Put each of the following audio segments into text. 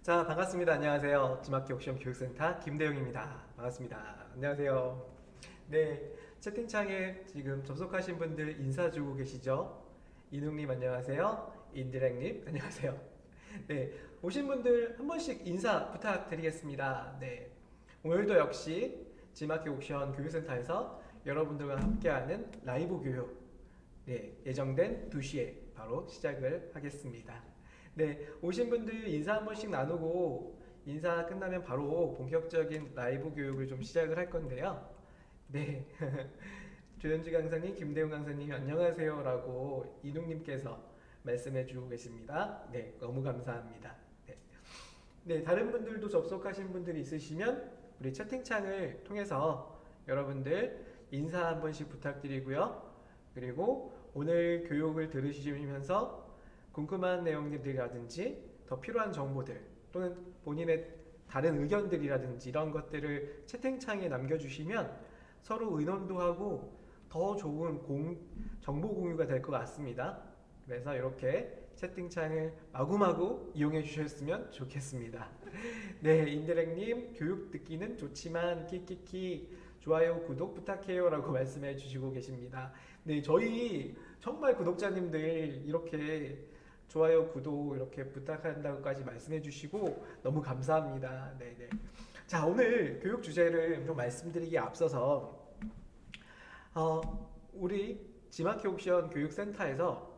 자, 반갑습니다. 안녕하세요. 지막기 옥션 교육센터 김대용입니다. 반갑습니다. 안녕하세요. 네, 채팅창에 지금 접속하신 분들 인사 주고 계시죠? 이능님 안녕하세요. 인디렉님 안녕하세요. 네, 오신 분들 한 번씩 인사 부탁드리겠습니다. 네, 오늘도 역시 지막기 옥션 교육센터에서 여러분들과 함께하는 라이브 교육 예정된 2시에 바로 시작을 하겠습니다. 네, 오신 분들 인사 한 번씩 나누고 인사 끝나면 바로 본격적인 라이브 교육을 좀 시작을 할 건데요. 네, 조현주 강사님, 김대웅 강사님 안녕하세요 라고 이นุ่님께서 말씀해 주고 계십니다. 네, 너무 감사합니다. 네, 네, 다른 분들도 접속하신 분들이 있으시면 우리 채팅창을 통해서 여러분들 인사 한 번씩 부탁드리고요. 그리고 오늘 교육을 들으시면서 궁금한 내용들이라든지 더 필요한 정보들 또는 본인의 다른 의견들이라든지 이런 것들을 채팅창에 남겨주시면 서로 의논도 하고 더 좋은 정보 공유가 될 것 같습니다. 그래서 이렇게 채팅창을 마구마구 이용해 주셨으면 좋겠습니다. 네, 인드렉님 교육 듣기는 좋지만 키키키 좋아요 구독 부탁해요 라고 말씀해 주시고 계십니다. 네, 저희 정말 구독자님들 이렇게 좋아요, 구독 이렇게 부탁한다고까지 말씀해 주시고 너무 감사합니다. 네네. 자, 오늘 교육 주제를 좀 말씀드리기에 앞서서 우리 지마키 옥션 교육센터에서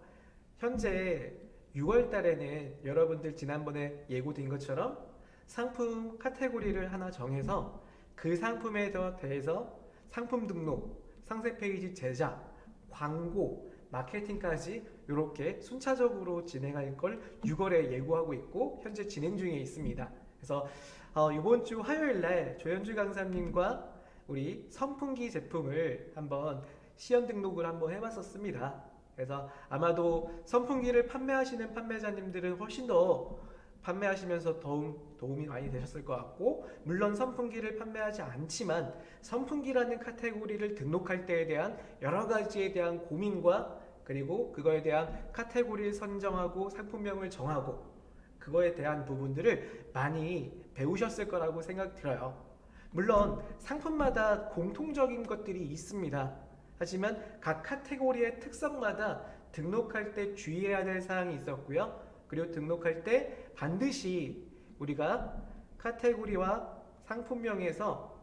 현재 6월 달에는 여러분들 지난번에 예고된 것처럼 상품 카테고리를 하나 정해서 그 상품에 대해서 상품 등록, 상세 페이지 제작, 광고, 마케팅까지 이렇게 순차적으로 진행할 걸 6월에 예고하고 있고 현재 진행 중에 있습니다. 그래서 이번 주 화요일 날 조현주 강사님과 우리 선풍기 제품을 한번 시연 등록을 한번 해봤었습니다. 그래서 아마도 선풍기를 판매하시는 판매자님들은 훨씬 더 판매하시면서 도움이 많이 되셨을 것 같고, 물론 선풍기를 판매하지 않지만 선풍기라는 카테고리를 등록할 때에 대한 여러 가지에 대한 고민과 그리고 그거에 대한 카테고리를 선정하고 상품명을 정하고 그거에 대한 부분들을 많이 배우셨을 거라고 생각 들어요. 물론 상품마다 공통적인 것들이 있습니다. 하지만 각 카테고리의 특성마다 등록할 때 주의해야 될 사항이 있었고요. 그리고 등록할 때 반드시 우리가 카테고리와 상품명에서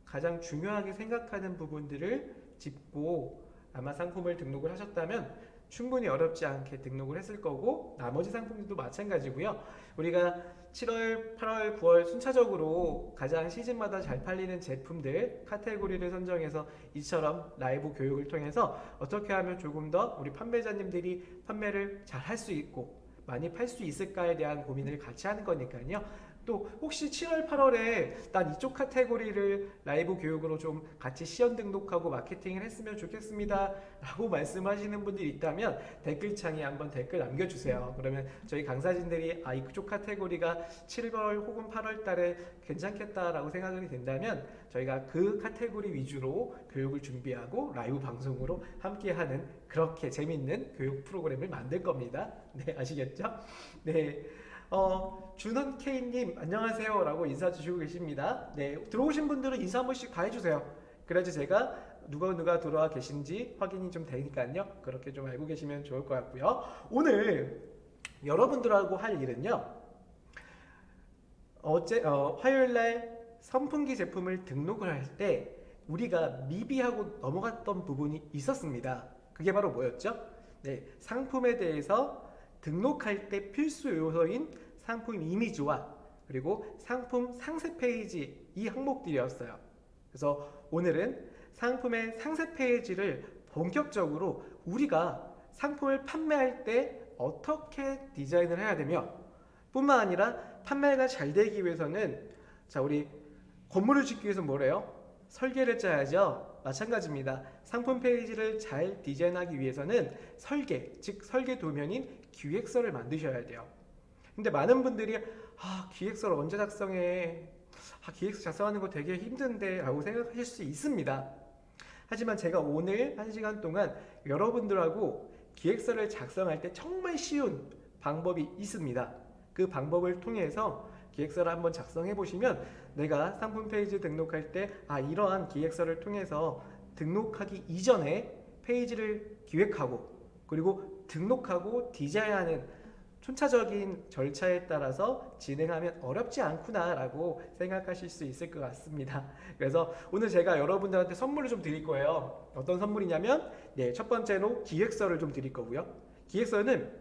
가장 중요하게 생각하는 부분들을 짚고 아마 상품을 등록을 하셨다면 충분히 어렵지 않게 등록을 했을 거고, 나머지 상품들도 마찬가지고요. 우리가 7월, 8월, 9월 순차적으로 가장 시즌마다 잘 팔리는 제품들 카테고리를 선정해서 이처럼 라이브 교육을 통해서 어떻게 하면 조금 더 우리 판매자님들이 판매를 잘 할 수 있고 많이 팔 수 있을까에 대한 고민을 같이 하는 거니까요. 또 혹시 7월, 8월에 난 이쪽 카테고리를 라이브 교육으로 좀 같이 시연 등록하고 마케팅을 했으면 좋겠습니다 라고 말씀하시는 분들이 있다면 댓글창에 한번 댓글 남겨주세요. 그러면 저희 강사진들이 이쪽 카테고리가 7월 혹은 8월 달에 괜찮겠다라고 생각이 된다면 저희가 그 카테고리 위주로 교육을 준비하고 라이브 방송으로 함께하는 그렇게 재밌는 교육 프로그램을 만들 겁니다. 네, 아시겠죠? 네. 준헌케이님 안녕하세요 라고 인사 주시고 계십니다. 네, 들어오신 분들은 인사 한 번씩 다 해주세요. 그래야지 제가 누가 들어와 계신지 확인이 좀 되니까요. 그렇게 좀 알고 계시면 좋을 것 같고요. 오늘 여러분들하고 할 일은요, 화요일날 선풍기 제품을 등록을 할 때 우리가 미비하고 넘어갔던 부분이 있었습니다. 그게 바로 뭐였죠? 네, 상품에 대해서 등록할 때 필수 요소인 상품 이미지와 그리고 상품 상세 페이지 이 항목들이었어요. 그래서 오늘은 상품의 상세 페이지를 본격적으로 우리가 상품을 판매할 때 어떻게 디자인을 해야 되며, 뿐만 아니라 판매가 잘 되기 위해서는 우리 건물을 짓기 위해서 뭐래요? 설계를 짜야죠. 마찬가지입니다. 상품 페이지를 잘 디자인하기 위해서는 설계, 즉 설계 도면인 기획서를 만드셔야 돼요. 근데 많은 분들이 기획서를 언제 작성해? 기획서 작성하는 거 되게 힘든데 라고 생각하실 수 있습니다. 하지만 제가 오늘 1시간 동안 여러분들하고 기획서를 작성할 때 정말 쉬운 방법이 있습니다. 그 방법을 통해서 기획서를 한번 작성해 보시면 내가 상품 페이지 등록할 때 이러한 기획서를 통해서 등록하기 이전에 페이지를 기획하고 그리고 등록하고 디자인하는 순차적인 절차에 따라서 진행하면 어렵지 않구나라고 생각하실 수 있을 것 같습니다. 그래서 오늘 제가 여러분들한테 선물을 좀 드릴 거예요. 어떤 선물이냐면 첫 번째로 기획서를 좀 드릴 거고요. 기획서는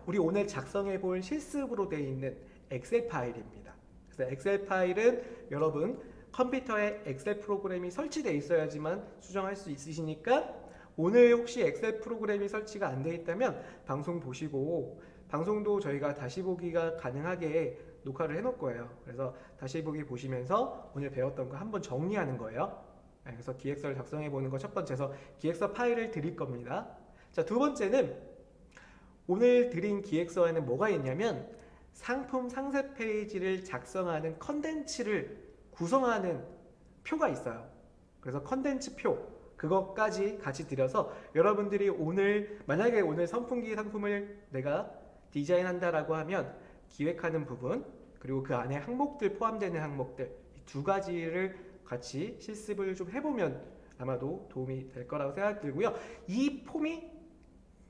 우리 오늘 작성해 볼 실습으로 되어 있는 엑셀 파일입니다. 그래서 엑셀 파일은 여러분 컴퓨터에 엑셀 프로그램이 설치되어 있어야지만 수정할 수 있으시니까 오늘 혹시 엑셀 프로그램이 설치가 안 되어 있다면 방송 보시고 방송도 저희가 다시 보기가 가능하게 녹화를 해놓을 거예요. 그래서 다시 보기 보시면서 오늘 배웠던 거 한번 정리하는 거예요. 그래서 기획서를 작성해 보는 거 첫 번째서 기획서 파일을 드릴 겁니다. 자, 두 번째는 오늘 드린 기획서에는 뭐가 있냐면 상품 상세 페이지를 작성하는 컨텐츠를 구성하는 표가 있어요. 그래서 컨텐츠 표 그것까지 같이 드려서 여러분들이 만약에 오늘 선풍기 상품을 내가 디자인한다라고 하면 기획하는 부분 그리고 그 안에 항목들 포함되는 항목들 두 가지를 같이 실습을 좀 해보면 아마도 도움이 될 거라고 생각이 들고요. 이 폼이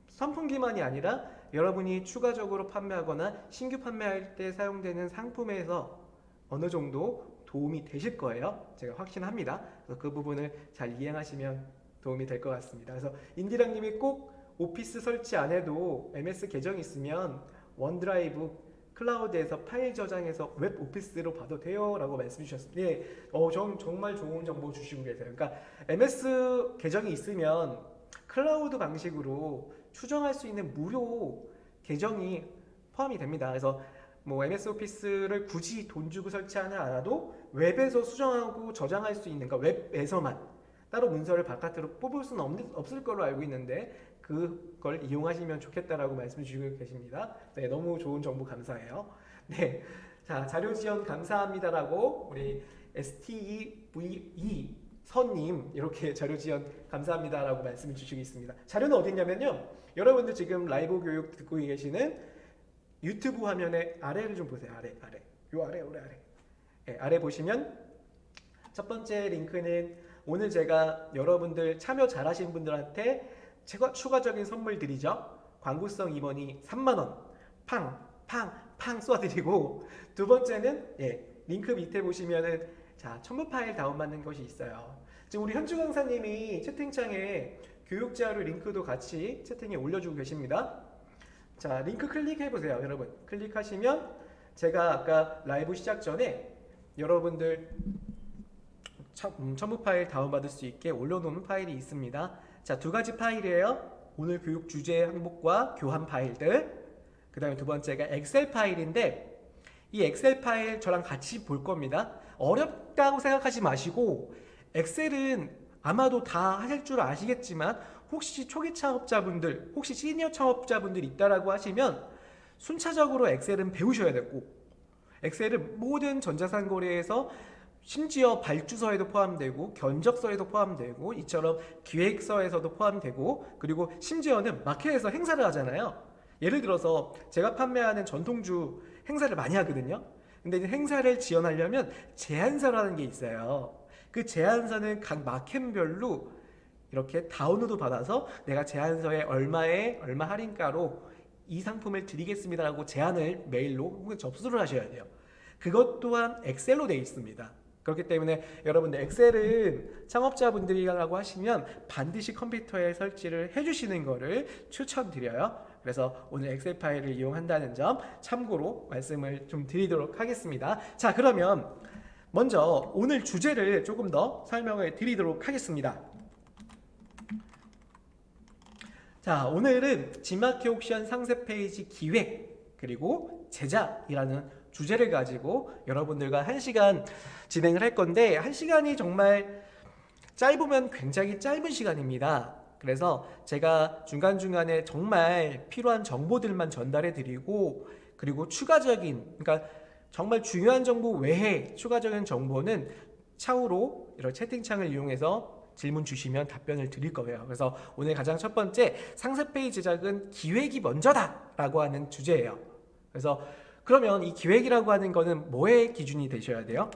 선풍기만이 아니라 여러분이 추가적으로 판매하거나 신규 판매할 때 사용되는 상품에서 어느 정도 도움이 되실 거예요. 제가 확신합니다. 그래서 그 부분을 잘 이행하시면 도움이 될 것 같습니다. 그래서 인디랑님이 꼭 오피스 설치 안 해도 MS 계정이 있으면 원드라이브 클라우드에서 파일 저장해서 웹 오피스로 봐도 돼요 라고 말씀 주셨습니다. 네, 정말 좋은 정보 주시고 계세요. 그러니까 MS 계정이 있으면 클라우드 방식으로 추정할 수 있는 무료 계정이 포함이 됩니다. 그래서 MS 오피스를 굳이 돈 주고 설치하지 않아도 웹에서 수정하고 저장할 수 있는, 그러니까 웹에서만 따로 문서를 바깥으로 뽑을 수는 없을 걸로 알고 있는데 그걸 이용하시면 좋겠다라고 말씀 주시고 계십니다. 네, 너무 좋은 정보 감사해요. 네, 자, 자료 지원 감사합니다라고 우리 STEVE 선님 이렇게 자료 지원 감사합니다라고 말씀을 주시고 있습니다. 자료는 어디 있냐면요, 여러분들 지금 라이브 교육 듣고 계시는 유튜브 화면의 아래를 좀 보세요. 아래. 요 아래. 네, 아래 보시면 첫 번째 링크는 오늘 제가 여러분들 참여 잘하신 분들한테 추가적인 선물 드리죠. 광고성 임원이 3만원 팡 쏴드리고, 두 번째는 링크 밑에 보시면은 첨부 파일 다운받는 것이 있어요. 지금 우리 현주 강사님이 채팅창에 교육 자료 링크도 같이 채팅에 올려주고 계십니다. 자, 링크 클릭해 보세요. 여러분 클릭하시면 제가 아까 라이브 시작 전에 여러분들 첨부 파일 다운받을 수 있게 올려놓은 파일이 있습니다. 자, 두 가지 파일이에요. 오늘 교육 주제 항목과 교환 파일들. 그 다음에 두 번째가 엑셀 파일인데 이 엑셀 파일 저랑 같이 볼 겁니다. 어렵다고 생각하지 마시고, 엑셀은 아마도 다 하실 줄 아시겠지만 혹시 초기 창업자분들, 혹시 시니어 창업자분들 있다라고 하시면 순차적으로 엑셀은 배우셔야 되고, 엑셀은 모든 전자상거래에서 심지어 발주서에도 포함되고 견적서에도 포함되고 이처럼 기획서에서도 포함되고, 그리고 심지어는 마켓에서 행사를 하잖아요. 예를 들어서 제가 판매하는 전통주 행사를 많이 하거든요. 근데 이제 행사를 지원하려면 제안서라는 게 있어요. 그 제안서는 각 마켓별로 이렇게 다운로드 받아서 내가 제안서에 얼마 할인가로 이 상품을 드리겠습니다라고 제안을 메일로 혹은 접수를 하셔야 돼요. 그것 또한 엑셀로 되어 있습니다. 그렇기 때문에 여러분들 엑셀은 창업자분들이라고 하시면 반드시 컴퓨터에 설치를 해주시는 것을 추천드려요. 그래서 오늘 엑셀 파일을 이용한다는 점 참고로 말씀을 좀 드리도록 하겠습니다. 자, 그러면 먼저 오늘 주제를 조금 더 설명을 드리도록 하겠습니다. 자, 오늘은 지마켓 옥션 상세 페이지 기획 그리고 제작이라는 주제를 가지고 여러분들과 1시간 진행을 할 건데, 1시간이 정말 짧으면 굉장히 짧은 시간입니다. 그래서 제가 중간중간에 정말 필요한 정보들만 전달해 드리고, 그리고 추가적인, 그러니까 정말 중요한 정보 외에 추가적인 정보는 차후로 이런 채팅창을 이용해서 질문 주시면 답변을 드릴 거예요. 그래서 오늘 가장 첫 번째, 상세 페이지 제작은 기획이 먼저다 라고 하는 주제예요. 그래서 그러면 이 기획이라고 하는 거는 뭐의 기준이 되셔야 돼요?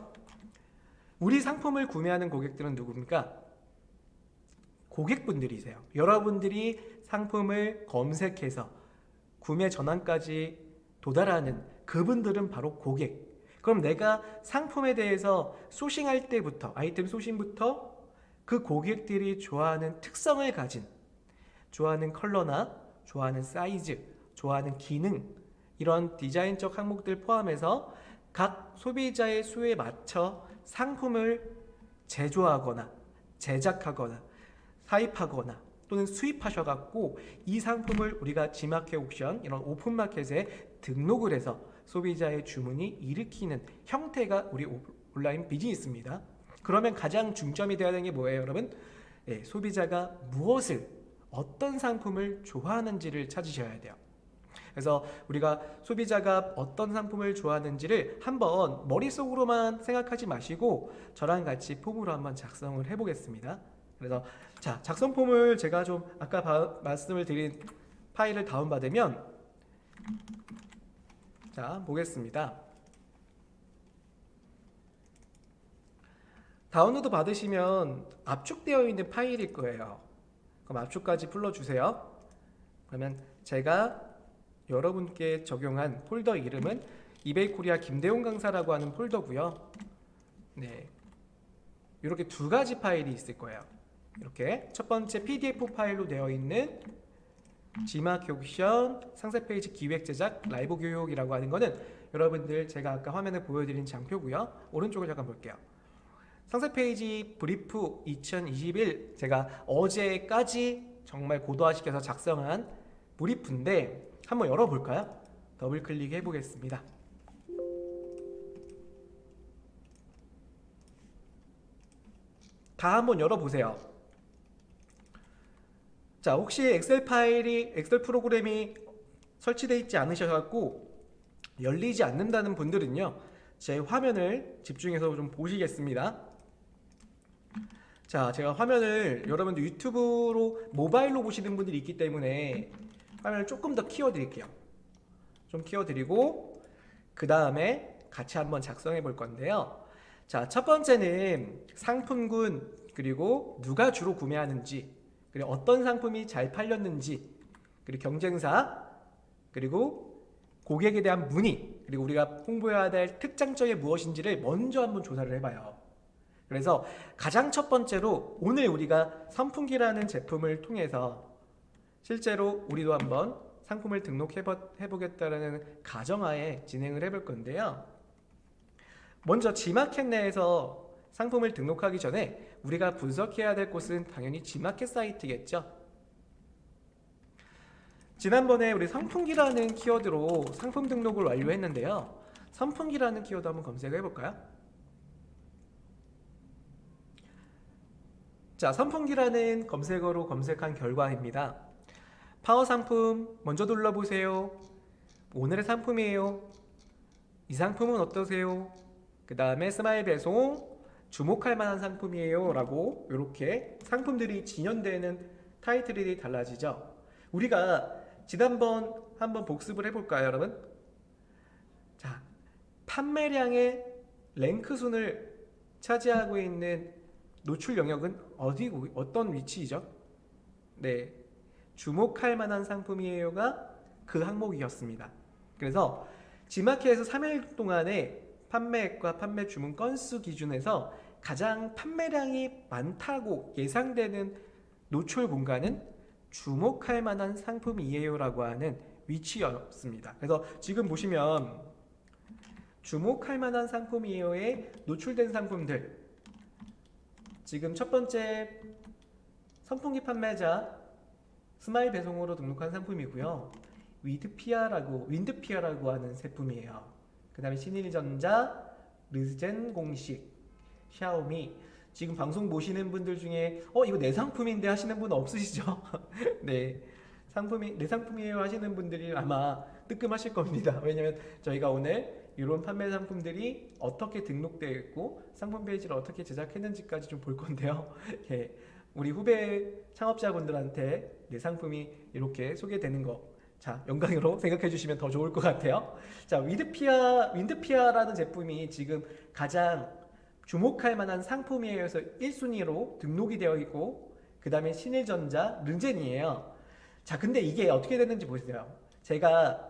우리 상품을 구매하는 고객들은 누굽니까? 고객분들이세요. 여러분들이 상품을 검색해서 구매 전환까지 도달하는 그분들은 바로 고객. 그럼 내가 상품에 대해서 소싱할 때부터, 아이템 소싱부터 그 고객들이 좋아하는 특성을 가진, 좋아하는 컬러나 좋아하는 사이즈, 좋아하는 기능, 이런 디자인적 항목들 포함해서 각 소비자의 수에 맞춰 상품을 제조하거나 제작하거나 사입하거나 또는 수입하셔갖고 이 상품을 우리가 G마켓 옥션, 이런 오픈마켓에 등록을 해서 소비자의 주문이 일으키는 형태가 우리 온라인 비즈니스입니다. 그러면 가장 중점이 되어야 되는 게 뭐예요, 여러분? 소비자가 무엇을, 어떤 상품을 좋아하는지를 찾으셔야 돼요. 그래서 우리가 소비자가 어떤 상품을 좋아하는지를 한번 머릿속으로만 생각하지 마시고 저랑 같이 폼으로 한번 작성을 해보겠습니다. 그래서 자, 작성 폼을 제가 좀 아까 말씀을 드린 파일을 다운받으면, 자, 보겠습니다. 다운로드 받으시면 압축되어 있는 파일일 거예요. 그럼 압축까지 불러주세요. 그러면 제가 여러분께 적용한 폴더 이름은 이베이 코리아 김대용 강사라고 하는 폴더고요. 네, 이렇게 두 가지 파일이 있을 거예요. 이렇게 첫 번째 PDF 파일로 되어 있는 G마켓 옥션 상세 페이지 기획 제작 라이브 교육이라고 하는 거는 여러분들 제가 아까 화면에 보여드린 장표고요. 오른쪽을 잠깐 볼게요. 상세 페이지 브리프 2021, 제가 어제까지 정말 고도화시켜서 작성한 브리프인데 한번 열어볼까요? 더블 클릭해 보겠습니다. 다 한번 열어보세요. 자, 혹시 엑셀 프로그램이 설치되어 있지 않으셔서 열리지 않는다는 분들은요, 제 화면을 집중해서 좀 보시겠습니다. 자, 제가 화면을, 여러분들 유튜브로 모바일로 보시는 분들이 있기 때문에 화면을 조금 더 키워드릴게요. 좀 키워드리고 그 다음에 같이 한번 작성해 볼 건데요. 자, 첫 번째는 상품군, 그리고 누가 주로 구매하는지, 그리고 어떤 상품이 잘 팔렸는지, 그리고 경쟁사, 그리고 고객에 대한 문의, 그리고 우리가 홍보해야 될 특장점이 무엇인지를 먼저 한번 조사를 해봐요. 그래서 가장 첫 번째로 오늘 우리가 선풍기라는 제품을 통해서 실제로 우리도 한번 상품을 등록해보겠다는 가정하에 진행을 해볼 건데요. 먼저 G마켓 내에서 상품을 등록하기 전에 우리가 분석해야 될 곳은 당연히 G마켓 사이트겠죠. 지난번에 우리 선풍기라는 키워드로 상품 등록을 완료했는데요. 선풍기라는 키워드 한번 검색해 볼까요? 자, 선풍기라는 검색어로 검색한 결과입니다. 파워 상품 먼저 눌러보세요. 오늘의 상품이에요. 이 상품은 어떠세요? 그 다음에 스마일 배송, 주목할 만한 상품이에요 라고 이렇게 상품들이 진연되는 타이틀이 달라지죠. 우리가 지난번 한번 복습을 해볼까요, 여러분? 자, 판매량의 랭크 순을 차지하고 있는 노출 영역은 어떤 위치이죠? 네, 주목할 만한 상품이에요가 그 항목이었습니다. 그래서 G마켓에서 3일 동안의 판매액과 판매 주문 건수 기준에서 가장 판매량이 많다고 예상되는 노출 공간은 주목할 만한 상품이에요 라고 하는 위치였습니다. 그래서 지금 보시면 주목할 만한 상품이에요에 노출된 상품들, 지금 첫 번째 선풍기 판매자 스마일 배송으로 등록한 상품이고요. 윈드피아라고 하는 제품이에요. 그 다음에 신일전자, 르젠 공식, 샤오미. 지금 방송 보시는 분들 중에 이거 내 상품인데 하시는 분 없으시죠? 네, 내 상품이에요 하시는 분들이 아마 뜨끔하실 겁니다. 왜냐면 저희가 오늘 이런 판매 상품들이 어떻게 등록되어 있고 상품 페이지를 어떻게 제작했는지까지 좀 볼 건데요. 우리 후배 창업자분들한테 내 상품이 이렇게 소개되는 거 자, 영광으로 생각해 주시면 더 좋을 것 같아요. 자, 윈드피아라는 제품이 지금 가장 주목할 만한 상품이어서 1순위로 등록이 되어 있고, 그 다음에 신일전자, 르젠이에요. 자, 근데 이게 어떻게 됐는지 보세요. 제가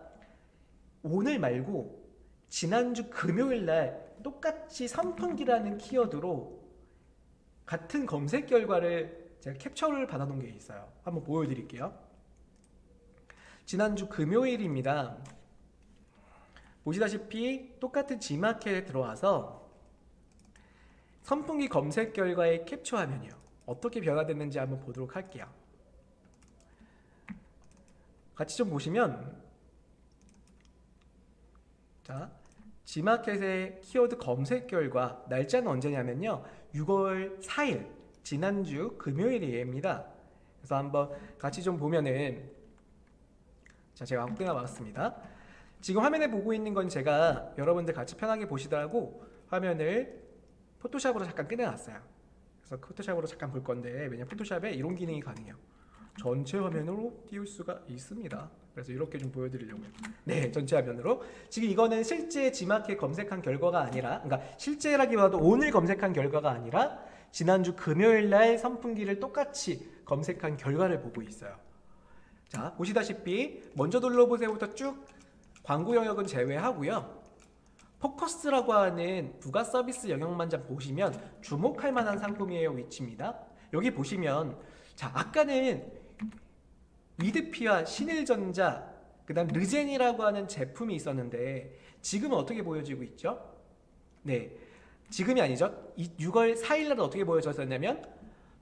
오늘 말고 지난주 금요일 날 똑같이 선풍기라는 키워드로 같은 검색 결과를 제가 캡처를 받아 놓은 게 있어요. 한번 보여드릴게요. 지난주 금요일입니다. 보시다시피 똑같은 G마켓에 들어와서 선풍기 검색 결과의 캡처 화면이요. 어떻게 변화됐는지 한번 보도록 할게요. 같이 좀 보시면, 자, G마켓의 키워드 검색 결과 날짜는 언제냐면요, 6월 4일 지난주 금요일입니다. 그래서 한번 같이 좀 보면은, 자, 제가 아무 때나 왔습니다. 지금 화면에 보고 있는 건 제가 여러분들 같이 편하게 보시더라고 화면을 포토샵으로 잠깐 꺼내놨어요. 그래서 포토샵으로 잠깐 볼 건데, 왜냐면 포토샵에 이런 기능이 가능해요. 전체 화면으로 띄울 수가 있습니다. 그래서 이렇게 좀 보여드리려고요. 네, 전체 화면으로. 지금 이거는 실제 G마켓 검색한 결과가 아니라, 그러니까 실제라기보다도 오늘 검색한 결과가 아니라 지난주 금요일 날 선풍기를 똑같이 검색한 결과를 보고 있어요. 자, 보시다시피 먼저 둘러보세요부터 쭉 광고 영역은 제외하고요. 포커스라고 하는 부가 서비스 영역만 좀 보시면 주목할 만한 상품이에요. 위치입니다. 여기 보시면, 자, 아까는 위드피와 신일전자, 그 다음 르젠이라고 하는 제품이 있었는데 지금은 어떻게 보여지고 있죠? 네, 지금이 아니죠. 6월 4일날 어떻게 보여졌었냐면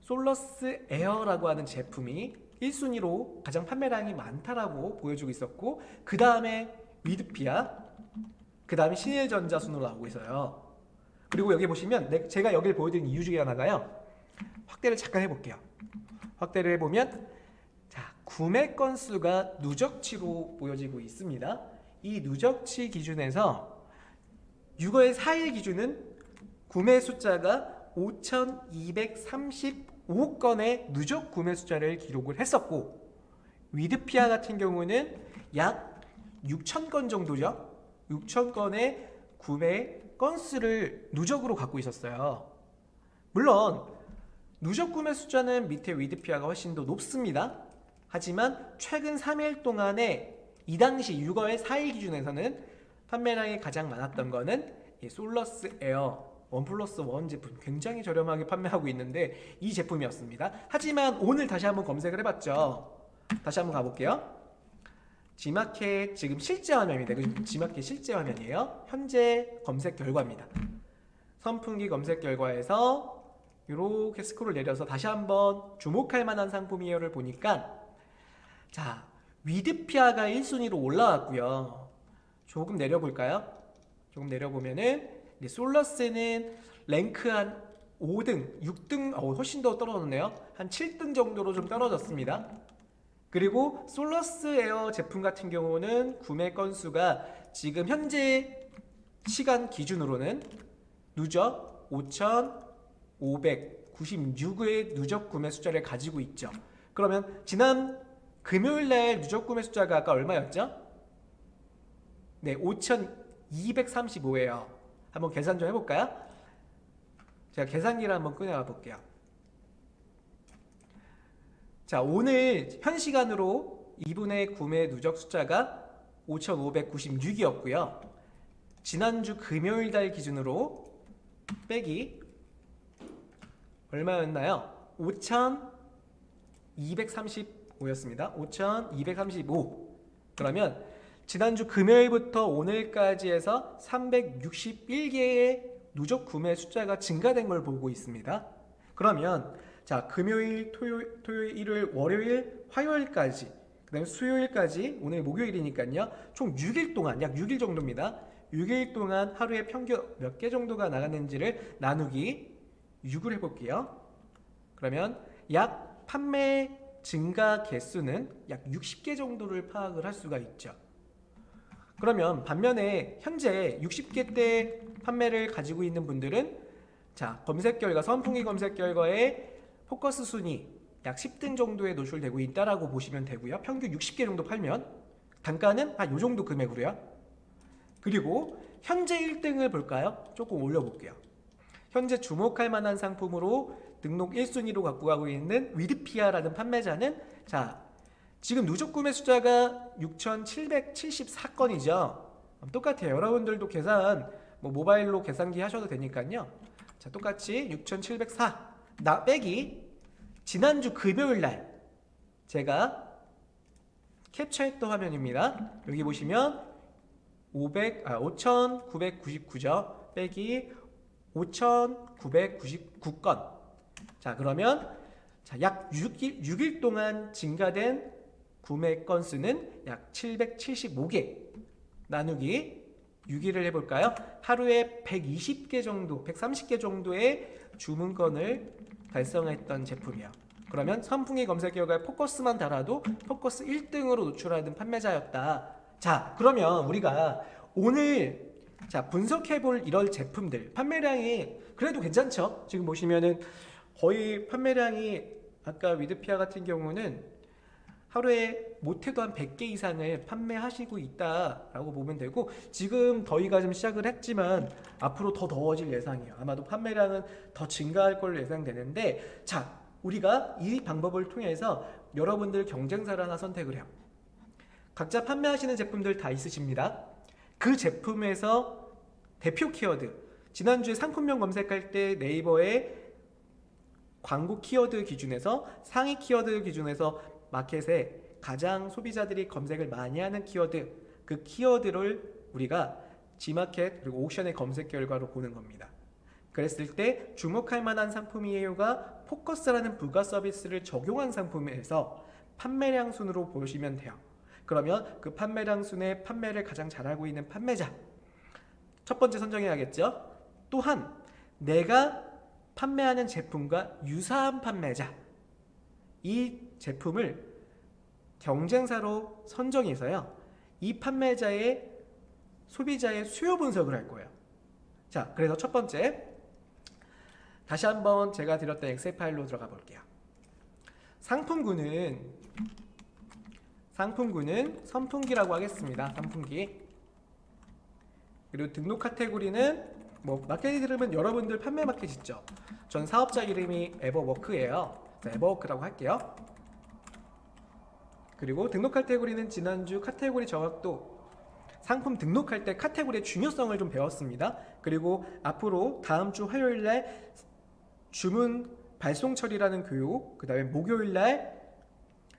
솔러스 에어라고 하는 제품이 1순위로 가장 판매량이 많다라고 보여주고 있었고, 그 다음에 위드피아, 그 다음에 신일전자 순으로 나오고 있어요. 그리고 여기 보시면 제가 여기를 보여드린 이유 중에 하나가요, 확대를 잠깐 해볼게요. 확대를 해보면, 자, 구매 건수가 누적치로 보여지고 있습니다. 이 누적치 기준에서 6월 4일 기준은 구매 숫자가 5,235건의 누적 구매 숫자를 기록을 했었고, 위드피아 같은 경우는 약 6,000건 정도죠. 6,000건의 구매 건수를 누적으로 갖고 있었어요. 물론 누적 구매 숫자는 밑에 위드피아가 훨씬 더 높습니다. 하지만 최근 3일 동안에 이 당시 6월 4일 기준에서는 판매량이 가장 많았던 거는 이 솔러스 에어 1+1 제품, 굉장히 저렴하게 판매하고 있는데 이 제품이었습니다. 하지만 오늘 다시 한번 검색을 해봤죠. 다시 한번 가볼게요. G마켓 지금 실제 화면입니다. G마켓 실제 화면이에요. 현재 검색 결과입니다. 선풍기 검색 결과에서 이렇게 스크롤 내려서 다시 한번 주목할 만한 상품이요를 보니까, 자, 위드피아가 1순위로 올라왔고요. 조금 내려볼까요? 조금 내려보면은 솔러스는 랭크 한 5등, 6등, 훨씬 더 떨어졌네요. 한 7등 정도로 좀 떨어졌습니다. 그리고 솔러스 에어 제품 같은 경우는 구매 건수가 지금 현재 시간 기준으로는 누적 5,596의 누적 구매 숫자를 가지고 있죠. 그러면 지난 금요일 날 누적 구매 숫자가 아까 얼마였죠? 네, 5,235예요. 한번 계산 좀 해볼까요? 제가 계산기를 한번 꺼내와 볼게요. 자, 오늘 현 시간으로 이분의 구매 누적 숫자가 5,596이었고요. 지난주 금요일 달 기준으로 빼기 얼마였나요? 5,235였습니다. 5,235. 그러면 지난주 금요일부터 오늘까지 해서 361개의 누적 구매 숫자가 증가된 걸 보고 있습니다. 그러면 자, 금요일, 토요일, 일요일, 월요일, 화요일까지, 그 다음에 수요일까지, 오늘 목요일이니까요, 총 6일 동안, 약 6일 정도입니다. 6일 동안 하루에 평균 몇 개 정도가 나갔는지를 나누기 6을 해볼게요. 그러면 약 판매 증가 개수는 약 60개 정도를 파악을 할 수가 있죠. 그러면 반면에 현재 60개대 판매를 가지고 있는 분들은, 자, 검색 결과, 선풍기 검색 결과에 포커스 순위 약 10등 정도에 노출되고 있다라고 보시면 되고요. 평균 60개 정도 팔면. 단가는 요 정도 금액으로요. 그리고 현재 1등을 볼까요? 조금 올려볼게요. 현재 주목할 만한 상품으로 등록 1순위로 갖고 가고 있는 위드피아라는 판매자는 지금 누적 구매 숫자가 6,774건이죠. 똑같아요. 여러분들도 계산 모바일로 계산기 하셔도 되니까요. 똑같이 6,704 빼기 지난주 금요일날 제가 캡처했던 화면입니다. 여기 보시면 5,999죠. 빼기 5,999건. 그러면 약 6일 동안 증가된 구매 건수는 약 775개. 나누기 6일을 해볼까요? 하루에 120개 정도, 130개 정도의 주문건을 달성했던 제품이에요. 그러면 선풍기 검색 결과에 포커스만 달아도 포커스 1등으로 노출하는 판매자였다. 그러면 우리가 오늘 분석해볼 이런 제품들 판매량이 그래도 괜찮죠? 지금 보시면은 거의 판매량이 아까 위드피아 같은 경우는 하루에 못해도 한 100개 이상을 판매하시고 있다라고 보면 되고, 지금 더위가 좀 시작을 했지만 앞으로 더 더워질 예상이에요. 아마도 판매량은 더 증가할 걸로 예상되는데, 우리가 이 방법을 통해서 여러분들 경쟁사를 하나 선택을 해요. 각자 판매하시는 제품들 다 있으십니다. 그 제품에서 대표 키워드, 지난주에 상품명 검색할 때 네이버에 광고 키워드 기준에서 상위 키워드 기준에서 마켓에 가장 소비자들이 검색을 많이 하는 키워드, 그 키워드를 우리가 G마켓 그리고 옥션의 검색 결과로 보는 겁니다. 그랬을 때 주목할 만한 상품이에요가 포커스라는 부가 서비스를 적용한 상품에서 판매량 순으로 보시면 돼요. 그러면 그 판매량 순에 판매를 가장 잘하고 있는 판매자 첫 번째 선정해야겠죠. 또한 내가 판매하는 제품과 유사한 판매자, 이 제품을 경쟁사로 선정해서요, 이 판매자의 소비자의 수요 분석을 할 거예요. 그래서 첫 번째, 다시 한번 제가 드렸던 엑셀 파일로 들어가 볼게요. 상품군은 선풍기라고 하겠습니다. 선풍기. 그리고 등록 카테고리는 마켓 이름은 여러분들 판매 마켓 있죠. 전 사업자 이름이 에버워크예요. 에버워크라고 할게요. 그리고 등록 카테고리는 지난주 카테고리 정확도, 상품 등록할 때 카테고리의 중요성을 좀 배웠습니다. 그리고 앞으로 다음 주 화요일날 주문 발송 처리라는 교육, 그 다음에 목요일날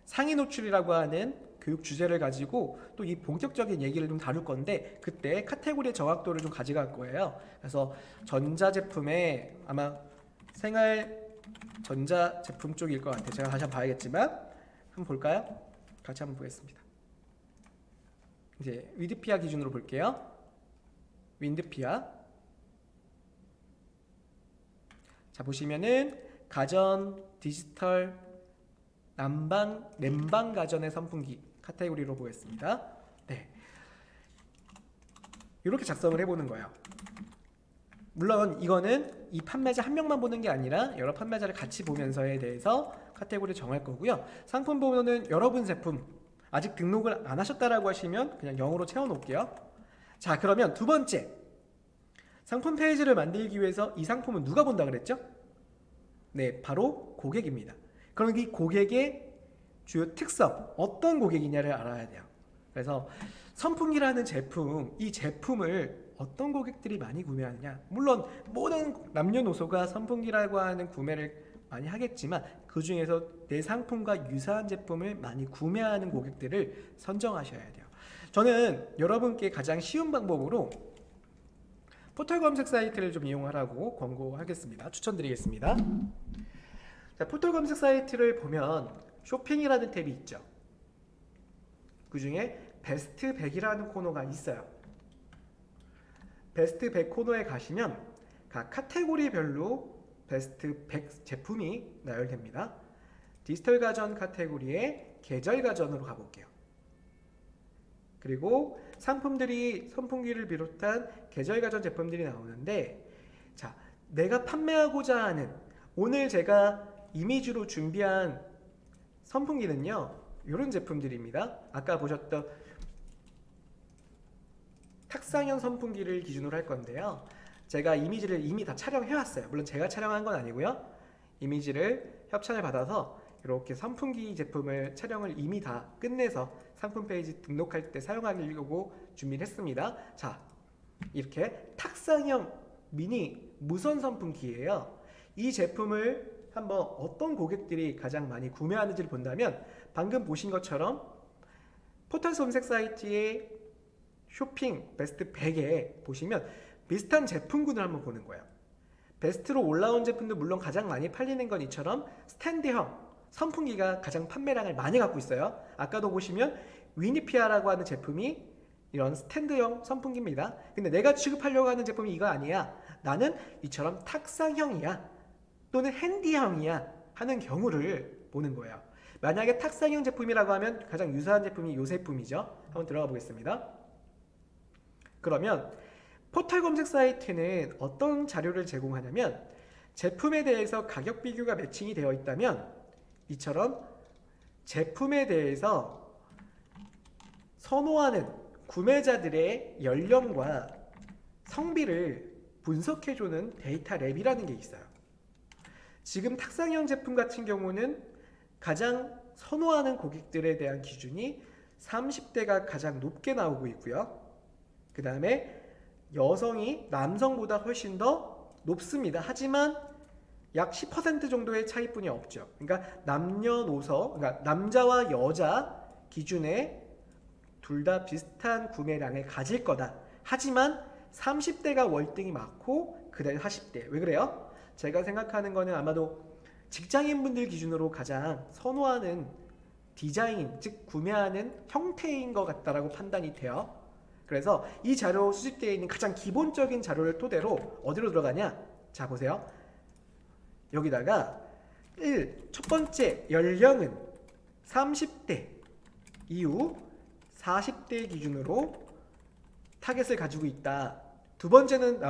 상위 노출이라고 하는 교육 주제를 가지고 또 이 본격적인 얘기를 좀 다룰 건데, 그때 카테고리의 정확도를 좀 가져갈 거예요. 그래서 전자제품에 아마 생활 전자제품 쪽일 것 같아요. 제가 다시 한번 봐야겠지만 한번 볼까요? 같이 한번 보겠습니다. 이제 위드피아 기준으로 볼게요. 윈드피아. 보시면은 가전, 디지털, 냉방 가전의 선풍기 카테고리로 보겠습니다. 네, 이렇게 작성을 해보는 거예요. 물론 이거는 이 판매자 한 명만 보는 게 아니라 여러 판매자를 같이 보면서에 대해서 카테고리를 정할 거고요. 상품 번호는 여러분 제품 아직 등록을 안 하셨다라고 하시면 그냥 0으로 채워놓을게요. 그러면 두 번째, 상품 페이지를 만들기 위해서 이 상품은 누가 본다 그랬죠? 네, 바로 고객입니다. 그럼 이 고객의 주요 특성, 어떤 고객이냐를 알아야 돼요. 그래서 선풍기라는 제품, 이 제품을 어떤 고객들이 많이 구매하느냐, 물론 모든 남녀노소가 선풍기라고 하는 구매를 많이 하겠지만 그 중에서 내 상품과 유사한 제품을 많이 구매하는 고객들을 선정하셔야 돼요. 저는 여러분께 가장 쉬운 방법으로 포털 검색 사이트를 좀 이용하라고 권고하겠습니다. 추천드리겠습니다. 포털 검색 사이트를 보면 쇼핑이라는 탭이 있죠. 그 중에 베스트 100이라는 코너가 있어요. 베스트 100 코너에 가시면 각 카테고리별로 베스트 100 제품이 나열됩니다. 디지털 가전 카테고리에 계절 가전으로 가볼게요. 그리고 상품들이 선풍기를 비롯한 계절 가전 제품들이 나오는데, 내가 판매하고자 하는, 오늘 제가 이미지로 준비한 선풍기는요, 이런 제품들입니다. 아까 보셨던 탁상형 선풍기를 기준으로 할 건데요. 제가 이미지를 이미 다 촬영해 왔어요. 물론 제가 촬영한 건 아니고요. 이미지를 협찬을 받아서 이렇게 선풍기 제품을 촬영을 이미 다 끝내서 상품 페이지 등록할 때 사용하려고 준비를 했습니다. 자, 이렇게 탁상형 미니 무선 선풍기예요. 이 제품을 한번 어떤 고객들이 가장 많이 구매하는지를 본다면 방금 보신 것처럼 포털 검색 사이트의 쇼핑 베스트 100에 보시면 비슷한 제품군을 한번 보는 거예요. 베스트로 올라온 제품도 물론 가장 많이 팔리는 건 이처럼 스탠드형 선풍기가 가장 판매량을 많이 갖고 있어요. 아까도 보시면 위니피아라고 하는 제품이 이런 스탠드형 선풍기입니다. 근데 내가 취급하려고 하는 제품이 이거 아니야. 나는 이처럼 탁상형이야. 또는 핸디형이야. 하는 경우를 보는 거예요. 만약에 탁상형 제품이라고 하면 가장 유사한 제품이 요 제품이죠. 한번 들어가 보겠습니다. 그러면 포털 검색 사이트는 어떤 자료를 제공하냐면 제품에 대해서 가격 비교가 매칭이 되어 있다면 이처럼 제품에 대해서 선호하는 구매자들의 연령과 성비를 분석해주는 데이터 랩이라는 게 있어요. 지금 탁상형 제품 같은 경우는 가장 선호하는 고객들에 대한 기준이 30대가 가장 높게 나오고 있고요. 그 다음에 여성이 남성보다 훨씬 더 높습니다. 하지만 약 10% 정도의 차이뿐이 없죠. 그러니까 남녀노소, 그러니까 남자와 여자 기준에 둘 다 비슷한 구매량을 가질 거다. 하지만 30대가 월등히 많고 그다음에 40대. 왜 그래요? 제가 생각하는 거는 아마도 직장인분들 기준으로 가장 선호하는 디자인, 즉 구매하는 형태인 것 같다라고 판단이 돼요. 그래서 이 자료 수집되어 있는 가장 기본적인 자료를 토대로 어디로 들어가냐? 자, 보세요. 여기다가 첫 번째 연령은 30대 이후 40대 기준으로 타겟을 가지고 있다. 두 번째는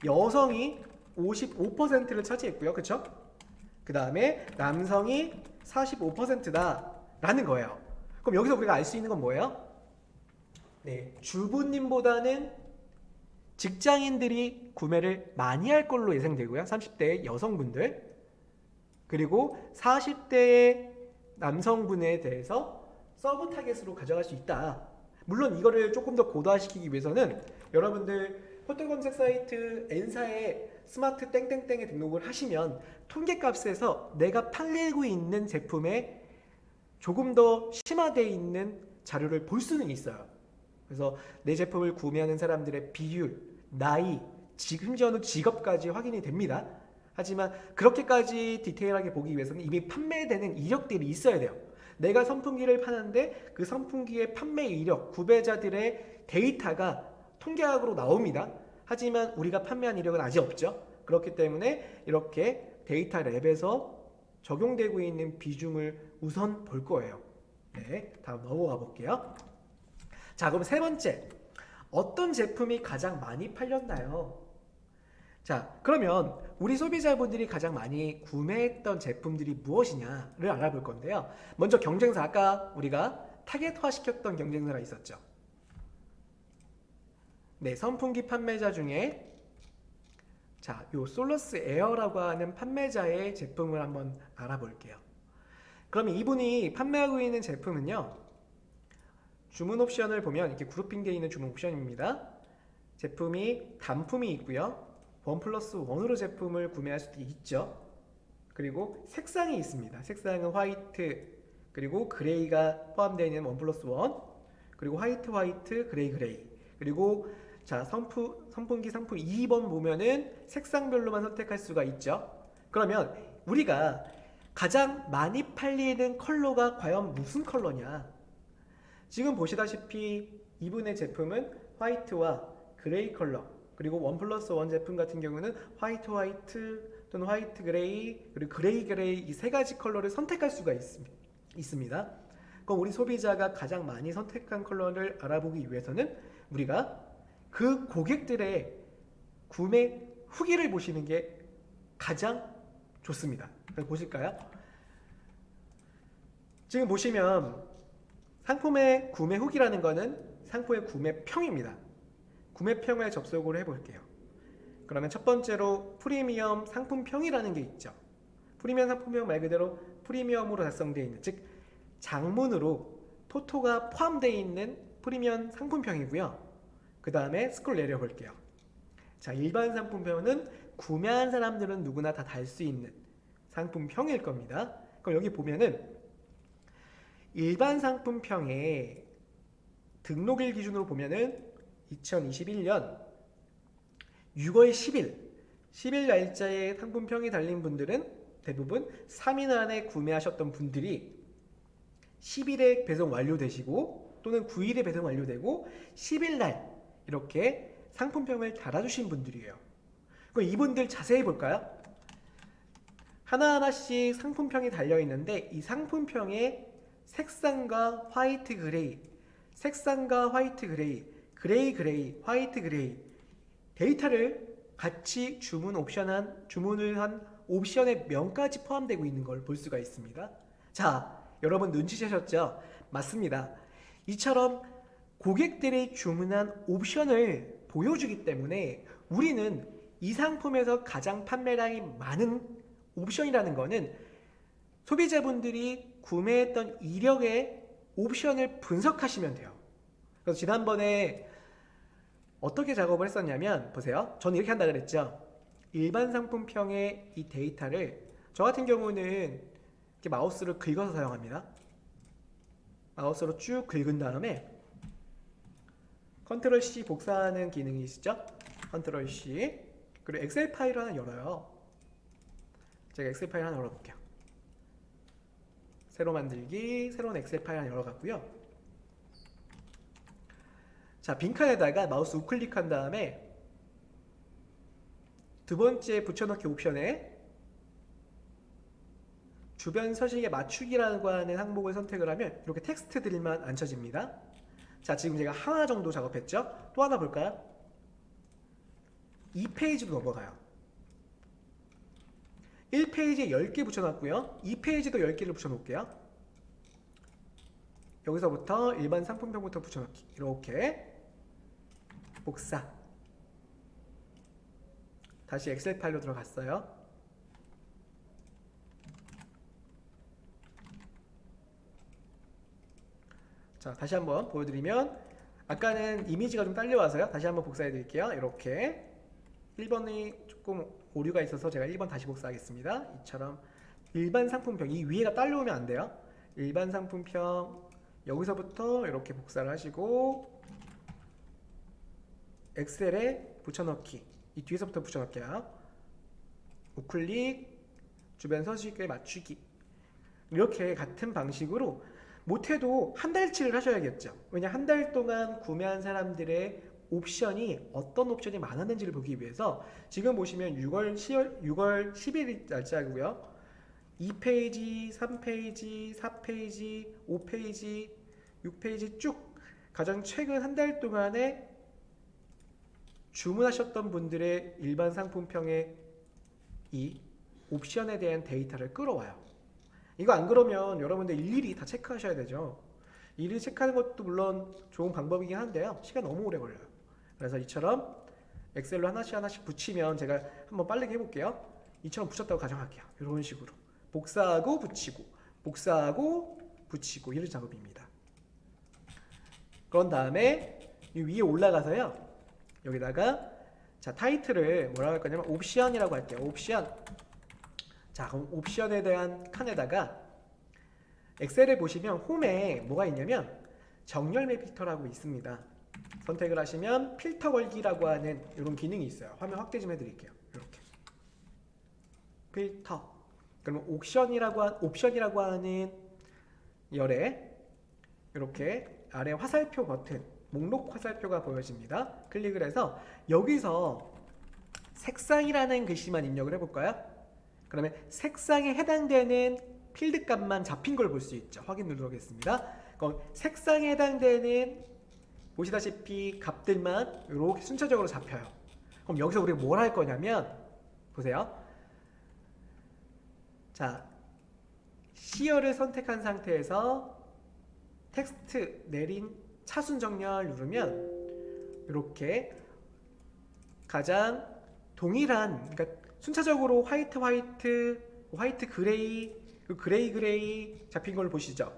여성이 55%를 차지했고요. 그렇죠? 그 다음에 남성이 45%다 라는 거예요. 그럼 여기서 우리가 알 수 있는 건 뭐예요? 네, 주부님보다는 직장인들이 구매를 많이 할 걸로 예상되고요. 30대의 여성분들 그리고 40대의 남성분에 대해서 서브 타겟으로 가져갈 수 있다. 물론 이거를 조금 더 고도화시키기 위해서는 여러분들 포털 검색 사이트 N사의 스마트 땡땡땡에 등록을 하시면 통계값에서 내가 팔리고 있는 제품에 조금 더 심화되어 있는 자료를 볼 수는 있어요. 그래서 내 제품을 구매하는 사람들의 비율, 나이, 심지어는 직업까지 확인이 됩니다. 하지만 그렇게까지 디테일하게 보기 위해서는 이미 판매되는 이력들이 있어야 돼요. 내가 선풍기를 파는데 그 선풍기의 판매 이력, 구매자들의 데이터가 통계학으로 나옵니다. 하지만 우리가 판매한 이력은 아직 없죠. 그렇기 때문에 이렇게 데이터 랩에서 적용되고 있는 비중을 우선 볼 거예요. 네, 다음 넘어가 볼게요. 자, 그럼 세 번째, 어떤 제품이 가장 많이 팔렸나요? 자, 그러면 우리 소비자분들이 가장 많이 구매했던 제품들이 무엇이냐를 알아볼 건데요. 먼저 경쟁사, 아까 우리가 타겟화 시켰던 경쟁사가 있었죠. 네, 선풍기 판매자 중에 자, 요 솔러스 에어라고 하는 판매자의 제품을 한번 알아볼게요. 그러면 이분이 판매하고 있는 제품은요, 주문 옵션을 보면 이렇게 그룹핑되어 있는 주문 옵션입니다. 제품이 단품이 있고요. 1+1으로 제품을 구매할 수도 있죠. 그리고 색상이 있습니다. 색상은 화이트, 그리고 그레이가 포함되어 있는 1+1, 그리고 화이트, 그레이. 그리고 자, 선풍기 상품 2번 보면은 색상별로만 선택할 수가 있죠. 그러면 우리가 가장 많이 팔리는 컬러가 과연 무슨 컬러냐? 지금 보시다시피 이분의 제품은 화이트와 그레이 컬러, 그리고 1+1 제품 같은 경우는 화이트 또는 화이트 그레이, 그리고 그레이 이 세 가지 컬러를 선택할 수가 있습니다. 그럼 우리 소비자가 가장 많이 선택한 컬러를 알아보기 위해서는 우리가 그 고객들의 구매 후기를 보시는 게 가장 좋습니다. 보실까요? 지금 보시면 상품의 구매 후기라는 거는 상품의 구매 평입니다. 구매평을 접속을 해볼게요. 그러면 첫 번째로 프리미엄 상품평이라는 게 있죠. 프리미엄 상품평 말 그대로 프리미엄으로 작성되어 있는, 즉 장문으로 토토가 포함되어 있는 프리미엄 상품평이고요. 그 다음에 스크롤 내려볼게요. 자, 일반 상품평은 구매한 사람들은 누구나 다 달 수 있는 상품평일 겁니다. 그럼 여기 보면은 일반 상품평에 등록일 기준으로 보면은 2021년 6월 10일 날짜에 상품평이 달린 분들은 대부분 3일 안에 구매하셨던 분들이 10일에 배송 완료되시고 또는 9일에 배송 완료되고 10일 날 이렇게 상품평을 달아주신 분들이에요. 그럼 이분들 자세히 볼까요? 하나하나씩 상품평이 달려있는데 이 상품평에 색상과 화이트 그레이, 색상과 화이트 그레이, 그레이 그레이, 화이트 그레이 데이터를 같이 주문을 한 옵션의 명까지 포함되고 있는 걸 볼 수가 있습니다. 자, 여러분 눈치채셨죠? 맞습니다. 이처럼 고객들이 주문한 옵션을 보여주기 때문에 우리는 이 상품에서 가장 판매량이 많은 옵션이라는 거는 소비자분들이 구매했던 이력의 옵션을 분석하시면 돼요. 그래서 지난번에 어떻게 작업을 했었냐면 보세요. 저는 이렇게 한다 그랬죠. 일반 상품평의 이 데이터를 저 같은 경우는 이렇게 마우스를 긁어서 사용합니다. 마우스로 쭉 긁은 다음에 컨트롤 C 복사하는 기능이 있죠. 컨트롤 C 그리고 엑셀 파일을 하나 열어요. 제가 엑셀 파일 하나 열어볼게요. 새로 만들기, 새로운 엑셀 파일 하나 열어갔고요. 자, 빈칸에다가 마우스 우클릭한 다음에 두 번째 붙여넣기 옵션에 주변 서식에 맞추기라고 하는 항목을 선택을 하면 이렇게 텍스트들만 앉혀집니다. 자, 지금 제가 하나 정도 작업했죠? 또 하나 볼까요? 2페이지도 넘어가요. 1페이지에 10개 붙여놨고요. 2페이지도 10개를 붙여놓을게요. 여기서부터 일반 상품평부터 붙여넣기. 이렇게 복사. 다시 엑셀 파일로 들어갔어요. 자, 다시 한번 보여드리면 아까는 이미지가 좀 딸려와서요. 다시 한번 복사해 드릴게요. 이렇게 1번이 조금 오류가 있어서 제가 1번 다시 복사하겠습니다. 이처럼 일반 상품평, 이 위에가 딸려오면 안 돼요. 일반 상품평 여기서부터 이렇게 복사를 하시고 엑셀에 붙여넣기, 이 뒤에서부터 붙여넣게요. 우클릭, 주변 서식에 맞추기. 이렇게 같은 방식으로 못해도 한 달치를 하셔야겠죠. 왜냐, 한 달 동안 구매한 사람들의 옵션이 어떤 옵션이 많았는지를 보기 위해서 지금 보시면 6월 10일 날짜고요. 2페이지, 3페이지, 4페이지, 5페이지, 6페이지 쭉 가장 최근 한 달 동안에 주문하셨던 분들의 일반 상품평의 이 옵션에 대한 데이터를 끌어와요. 이거 안 그러면 여러분들 일일이 다 체크하셔야 되죠. 일일이 체크하는 것도 물론 좋은 방법이긴 한데요. 시간 너무 오래 걸려요. 그래서 이처럼 엑셀로 하나씩 붙이면 제가 한번 빠르게 해볼게요. 이처럼 붙였다고 가정할게요. 이런 식으로 복사하고 붙이고 복사하고 붙이고 이런 작업입니다. 그런 다음에 이 위에 올라가서요. 여기다가 자, 타이틀을 뭐라고 할 거냐면 옵션이라고 할게요. 옵션. 자, 그럼 옵션에 대한 칸에다가 엑셀에 보시면 홈에 뭐가 있냐면 정렬 필터라고 있습니다. 선택을 하시면 필터 걸기라고 하는 이런 기능이 있어요. 화면 확대 좀 해드릴게요. 이렇게 필터. 그러면 옵션이라고 하는 열에 이렇게 아래 화살표 버튼, 목록 화살표가 보여집니다. 클릭을 해서 여기서 색상이라는 글씨만 입력을 해볼까요? 그러면 색상에 해당되는 필드 값만 잡힌 걸 볼 수 있죠. 확인 누르겠습니다. 그럼 색상에 해당되는 보시다시피 값들만 이렇게 순차적으로 잡혀요. 그럼 여기서 우리가 뭘 할 거냐면 보세요. 자, 시어를 선택한 상태에서 텍스트 내린 차순 정렬 누르면 이렇게 가장 동일한, 그러니까 순차적으로 화이트 그레이, 그레이 잡힌 걸 보시죠.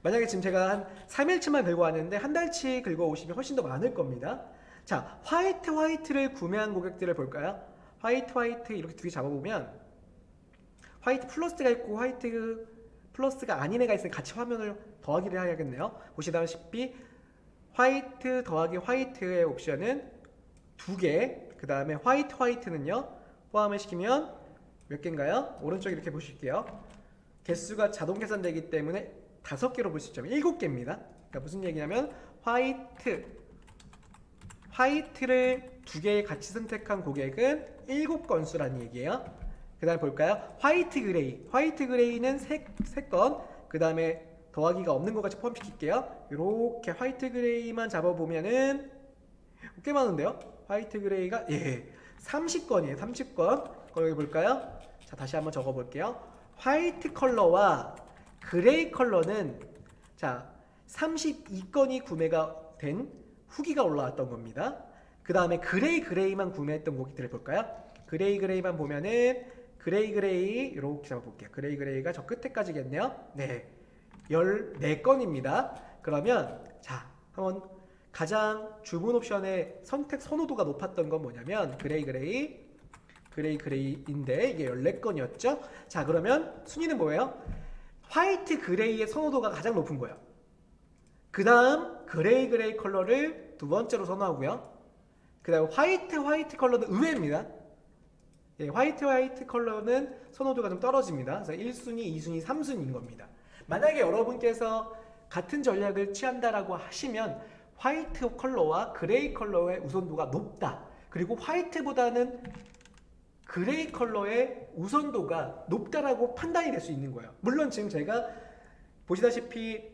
만약에 지금 제가 한 3일치만 긁어 왔는데 한 달치 긁어 오시면 훨씬 더 많을 겁니다. 자, 화이트를 구매한 고객들을 볼까요? 화이트 이렇게 두 개 잡아보면 화이트 플러스가 있고 화이트 플러스가 아닌 애가 있으니 같이 화면을 더하기를 해야겠네요. 보시다시피 화이트 더하기 화이트의 옵션은 2개, 그 다음에 화이트는요 포함을 시키면 몇 개인가요? 오른쪽 이렇게 보실게요. 개수가 자동 계산되기 때문에 5개로 볼 수 있죠. 7개입니다. 그러니까 무슨 얘기냐면 화이트를 2개 같이 선택한 고객은 7건수라는 얘기예요. 그 다음에 볼까요? 화이트 그레이는 3건, 그 다음에 더하기가 없는 것 같이 포함시킬게요. 이렇게 화이트 그레이만 잡아보면은 꽤 많은데요? 화이트 그레이가 30건이에요. 30건. 여기 볼까요? 자, 다시 한번 적어볼게요. 화이트 컬러와 그레이 컬러는 자 32건이 구매가 된 후기가 올라왔던 겁니다. 그 다음에 그레이만 구매했던 고객들을 볼까요? 그레이만 보면은 그레이 이렇게 잡아볼게요. 그레이가 저 끝에까지겠네요. 네, 14건입니다. 그러면 자 한번 가장 주문 옵션의 선택 선호도가 높았던 건 뭐냐면 그레이인데 이게 14건이었죠. 자, 그러면 순위는 뭐예요? 화이트 그레이의 선호도가 가장 높은 거예요. 그 다음 그레이 컬러를 두 번째로 선호하고요. 그 다음 화이트 컬러는 의외입니다. 화이트 컬러는 선호도가 좀 떨어집니다. 그래서 1순위, 2순위, 3순위인 겁니다. 만약에 여러분께서 같은 전략을 취한다라고 하시면 화이트 컬러와 그레이 컬러의 우선도가 높다. 그리고 화이트보다는 그레이 컬러의 우선도가 높다라고 판단이 될 수 있는 거예요. 물론 지금 제가 보시다시피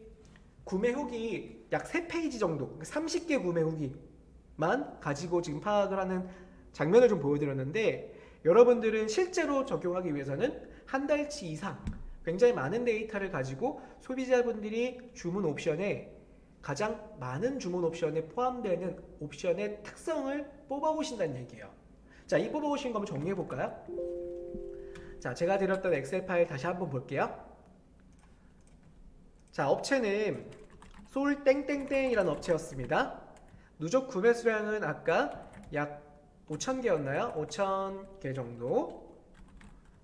구매 후기 약 3페이지 정도, 30개 구매 후기만 가지고 지금 파악을 하는 장면을 좀 보여드렸는데 여러분들은 실제로 적용하기 위해서는 한 달치 이상 굉장히 많은 데이터를 가지고 소비자분들이 주문 옵션에 가장 많은 주문 옵션에 포함되는 옵션의 특성을 뽑아보신다는 얘기예요. 자, 이 뽑아보신 거 한번 정리해 볼까요? 자, 제가 드렸던 엑셀 파일 다시 한번 볼게요. 자, 업체는 솔땡땡땡이라는 업체였습니다. 누적 구매 수량은 아까 약 5,000개였나요? 5,000개 정도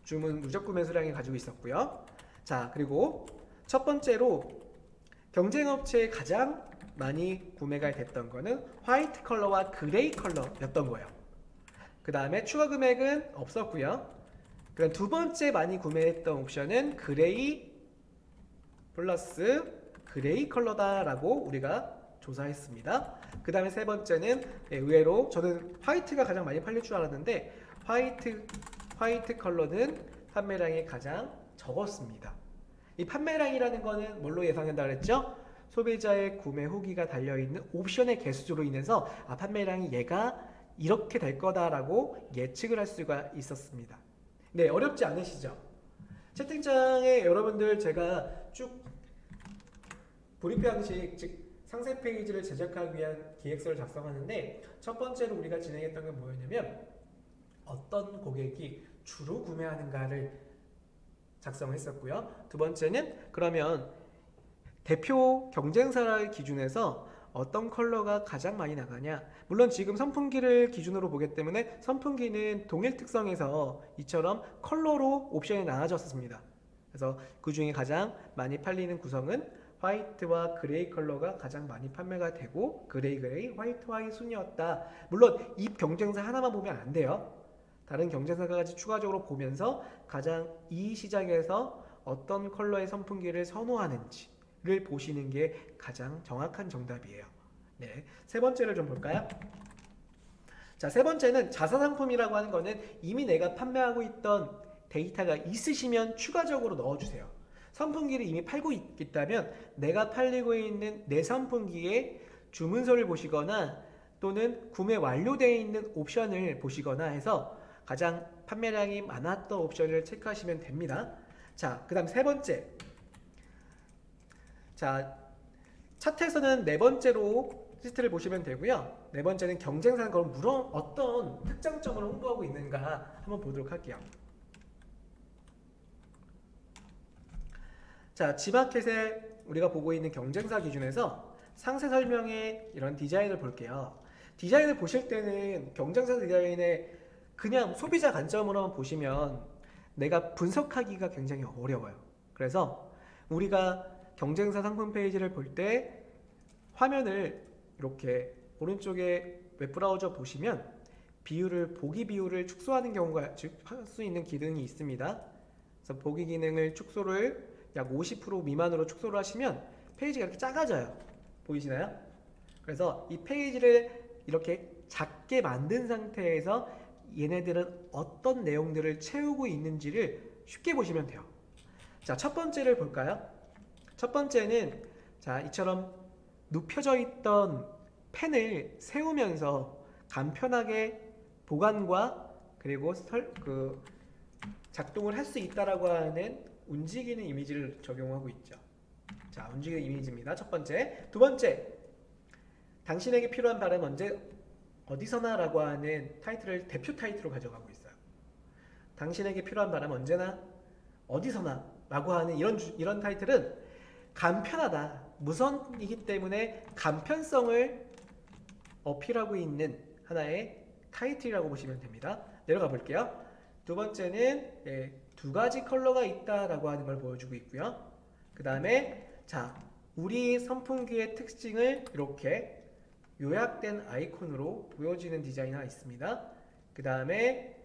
주문 누적 구매 수량이 가지고 있었고요. 자, 그리고 첫 번째로 경쟁업체에 가장 많이 구매가 됐던 거는 화이트 컬러와 그레이 컬러였던 거예요. 그 다음에 추가 금액은 없었고요. 그럼 두 번째 많이 구매했던 옵션은 그레이 플러스 그레이 컬러다라고 우리가 조사했습니다. 그 다음에 세 번째는 의외로 저는 화이트가 가장 많이 팔릴 줄 알았는데 화이트 컬러는 판매량이 가장 적었습니다. 이 판매량이라는 거는 뭘로 예상된다 그랬죠? 소비자의 구매 후기가 달려있는 옵션의 개수로 인해서 판매량이 얘가 이렇게 될 거다라고 예측을 할 수가 있었습니다. 네, 어렵지 않으시죠? 채팅창에 여러분들 제가 쭉 브리프 형식, 즉 상세 페이지를 제작하기 위한 기획서를 작성하는데 첫 번째로 우리가 진행했던 건 뭐였냐면 어떤 고객이 주로 구매하는가를 작성했었고요. 두 번째는 그러면 대표 경쟁사를 기준해서 어떤 컬러가 가장 많이 나가냐. 물론 지금 선풍기를 기준으로 보기 때문에 선풍기는 동일 특성에서 이처럼 컬러로 옵션이 나눠졌습니다. 그래서 그 중에 가장 많이 팔리는 구성은 화이트와 그레이 컬러가 가장 많이 판매가 되고 그레이, 화이트 순이었다. 물론 이 경쟁사 하나만 보면 안 돼요. 다른 경쟁사까지 추가적으로 보면서 가장 이 시장에서 어떤 컬러의 선풍기를 선호하는지를 보시는 게 가장 정확한 정답이에요. 네, 세 번째를 좀 볼까요? 자, 세 번째는 자사상품이라고 하는 거는 이미 내가 판매하고 있던 데이터가 있으시면 추가적으로 넣어주세요. 선풍기를 이미 팔고 있다면 내가 팔리고 있는 내 선풍기의 주문서를 보시거나 또는 구매 완료되어 있는 옵션을 보시거나 해서 가장 판매량이 많았던 옵션을 체크하시면 됩니다. 자, 그 다음 세 번째. 자, 차트에서는 네 번째로 리스트를 보시면 되고요. 네 번째는 경쟁사는 그럼 어떤 특장점을 홍보하고 있는가 한번 보도록 할게요. 자, 지마켓에 우리가 보고 있는 경쟁사 기준에서 상세 설명의 이런 디자인을 볼게요. 디자인을 보실 때는 경쟁사 디자인에 그냥 소비자 관점으로만 보시면 내가 분석하기가 굉장히 어려워요. 그래서 우리가 경쟁사 상품 페이지를 볼 때 화면을 이렇게 오른쪽에 웹브라우저 보시면 보기 비율을 축소하는 경우가 할 수 있는 기능이 있습니다. 그래서 보기 기능을 축소를 약 50% 미만으로 축소를 하시면 페이지가 이렇게 작아져요. 보이시나요? 그래서 이 페이지를 이렇게 작게 만든 상태에서 얘네들은 어떤 내용들을 채우고 있는지를 쉽게 보시면 돼요. 자, 첫 번째를 볼까요? 첫 번째는 자, 이처럼 눕혀져 있던 펜을 세우면서 간편하게 보관과 그리고 작동을 할 수 있다라고 하는 움직이는 이미지를 적용하고 있죠. 자, 움직이는 이미지입니다. 첫 번째. 두 번째, 당신에게 필요한 바람 어디서나 라고 하는 타이틀을 대표 타이틀로 가져가고 있어요. 당신에게 필요한 바람 언제나 어디서나 라고 하는 이런 타이틀은 간편하다, 무선이기 때문에 간편성을 어필하고 있는 하나의 타이틀이라고 보시면 됩니다. 내려가 볼게요. 두 번째는 두 가지 컬러가 있다라고 하는 걸 보여주고 있고요. 그 다음에 자, 우리 선풍기의 특징을 이렇게 요약된 아이콘으로 보여지는 디자인이 있습니다. 그 다음에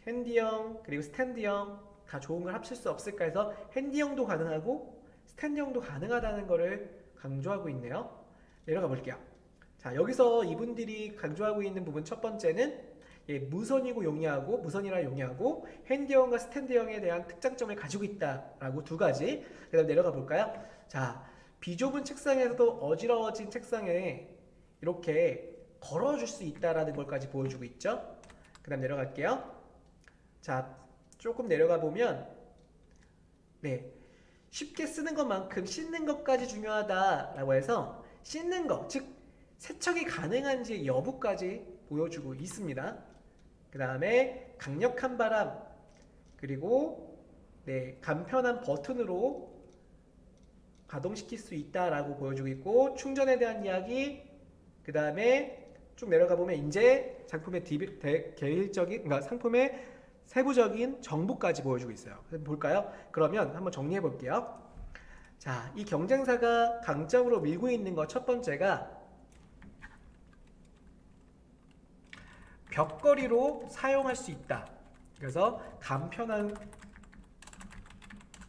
핸디형 그리고 스탠드형 다 좋은 걸 합칠 수 없을까 해서 핸디형도 가능하고 스탠드형도 가능하다는 것을 강조하고 있네요. 내려가 볼게요. 자, 여기서 이분들이 강조하고 있는 부분 첫 번째는 무선이고 용이하고 핸디형과 스탠드형에 대한 특장점을 가지고 있다라고 두 가지. 그 다음 내려가 볼까요? 자, 비좁은 책상에서도 어지러워진 책상에 이렇게 걸어줄 수 있다라는 것까지 보여주고 있죠. 그 다음 내려갈게요. 자, 조금 내려가 보면 쉽게 쓰는 것만큼 씻는 것까지 중요하다라고 해서 씻는 것, 즉 세척이 가능한지 여부까지 보여주고 있습니다. 그 다음에 강력한 바람 그리고 간편한 버튼으로 가동시킬 수 있다라고 보여주고 있고 충전에 대한 이야기 그 다음에 쭉 내려가 보면 이제 상품의 그러니까 상품의 세부적인 정보까지 보여주고 있어요. 볼까요? 그러면 한번 정리해 볼게요. 자, 이 경쟁사가 강점으로 밀고 있는 것 첫 번째가 벽걸이로 사용할 수 있다. 그래서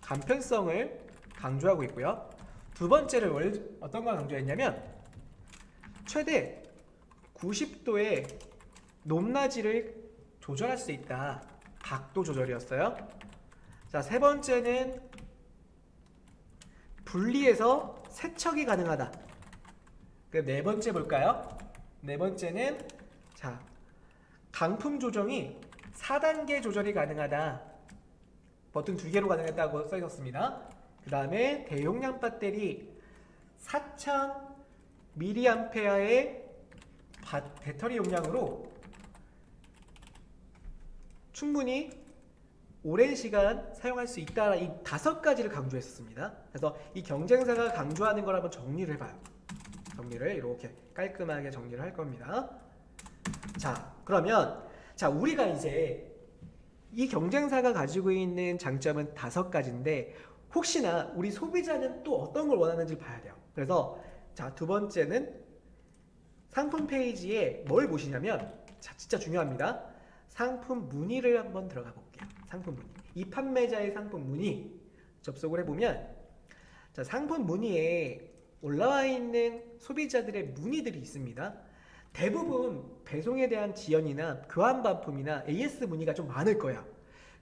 간편성을 강조하고 있고요. 두 번째를 어떤 걸 강조했냐면 최대 90도의 높낮이를 조절할 수 있다. 각도 조절이었어요. 자, 세 번째는 분리해서 세척이 가능하다. 그럼 네 번째 볼까요? 네 번째는 자, 강품 조정이 4단계 조절이 가능하다. 버튼 2개로 가능했다고 써 있었습니다. 그 다음에 대용량 배터리 4000mAh의 배터리 용량으로 충분히 오랜 시간 사용할 수 있다. 이 5가지를 강조했었습니다. 그래서 이 경쟁사가 강조하는 걸 한번 정리를 해봐요. 정리를 이렇게 깔끔하게 정리를 할 겁니다. 자, 그러면 우리가 이제 이 경쟁사가 가지고 있는 장점은 5가지인데 혹시나 우리 소비자는 또 어떤 걸 원하는지 봐야 돼요. 그래서 자, 두 번째는 상품 페이지에 뭘 보시냐면 자, 진짜 중요합니다. 상품 문의를 한번 들어가 볼게요. 상품 문의. 이 판매자의 상품 문의 접속을 해보면 자, 상품 문의에 올라와 있는 소비자들의 문의들이 있습니다. 대부분 배송에 대한 지연이나 교환 반품이나 AS 문의가 좀 많을 거야.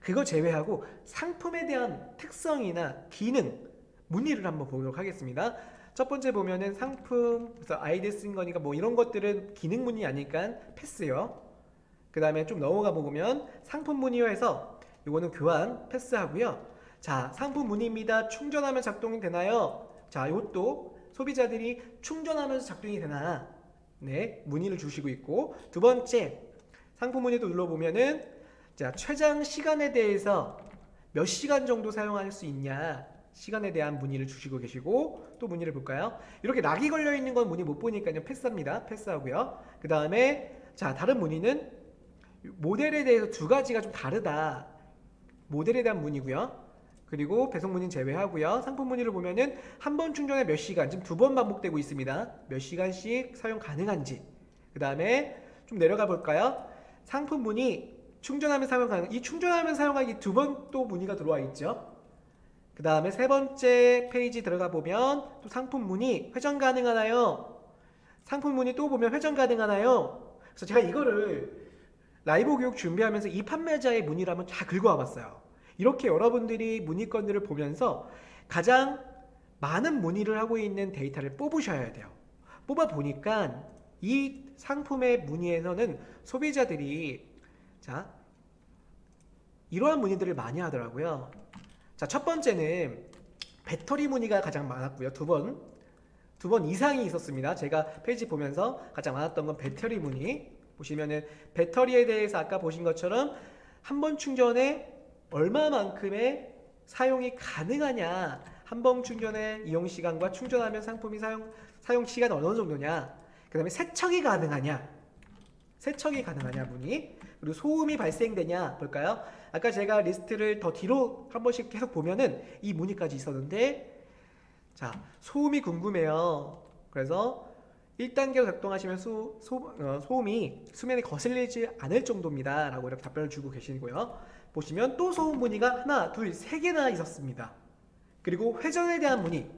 그거 제외하고 상품에 대한 특성이나 기능 문의를 한번 보도록 하겠습니다. 첫 번째 보면은 상품, 그래서 아이디 쓴 거니까 뭐 이런 것들은 기능 문의 아니까 패스요. 그 다음에 좀 넘어가 보면 상품 문의어에서 이거는 교환 패스하고요. 자, 상품 문의입니다. 충전하면 작동이 되나요? 자, 이것도 소비자들이 충전하면서 작동이 되나 네, 문의를 주시고 있고, 두 번째 상품 문의도 눌러보면은 자, 최장 시간에 대해서 몇 시간 정도 사용할 수 있냐 시간에 대한 문의를 주시고 계시고, 또 문의를 볼까요? 이렇게 락이 걸려 있는 건 문의 못 보니까요 패스합니다. 패스하고요. 그 다음에 자, 다른 문의는 모델에 대해서 두 가지가 좀 다르다, 모델에 대한 문의고요. 그리고 배송 문의는 제외하고요. 상품 문의를 보면은 한 번 충전에 몇 시간, 지금 두 번 반복되고 있습니다. 몇 시간씩 사용 가능한지. 그 다음에 좀 내려가 볼까요? 상품 문의 충전하면 사용 가능. 이 충전하면 사용하기 두 번 또 문의가 들어와 있죠. 그 다음에 세 번째 페이지 들어가 보면 또 상품 문의 회전 가능하나요? 상품 문의 또 보면 회전 가능하나요? 그래서 제가 이거를 라이브 교육 준비하면서 이 판매자의 문의를 한번 다 긁어와 봤어요. 이렇게 여러분들이 문의건들을 보면서 가장 많은 문의를 하고 있는 데이터를 뽑으셔야 돼요. 뽑아 보니까 이 상품의 문의에서는 소비자들이 자, 이러한 문의들을 많이 하더라고요. 자, 첫 번째는 배터리 문의가 가장 많았고요. 두 번 이상이 있었습니다. 제가 페이지 보면서 가장 많았던 건 배터리 문의. 보시면은 배터리에 대해서 아까 보신 것처럼 한 번 충전에 얼마만큼의 사용이 가능하냐, 한 번 충전의 이용 시간과 충전하면 상품이 사용 시간 어느 정도냐, 그 다음에 세척이 가능하냐, 문의. 그리고 소음이 발생되냐 볼까요? 아까 제가 리스트를 더 뒤로 한 번씩 계속 보면은 이 문의까지 있었는데, 자, 소음이 궁금해요. 그래서 1단계로 작동하시면 소음이 수면에 거슬리지 않을 정도입니다 라고 이렇게 답변을 주고 계시고요. 보시면 또 소음 문의가 하나, 둘, 세 개나 있었습니다. 그리고 회전에 대한 문의,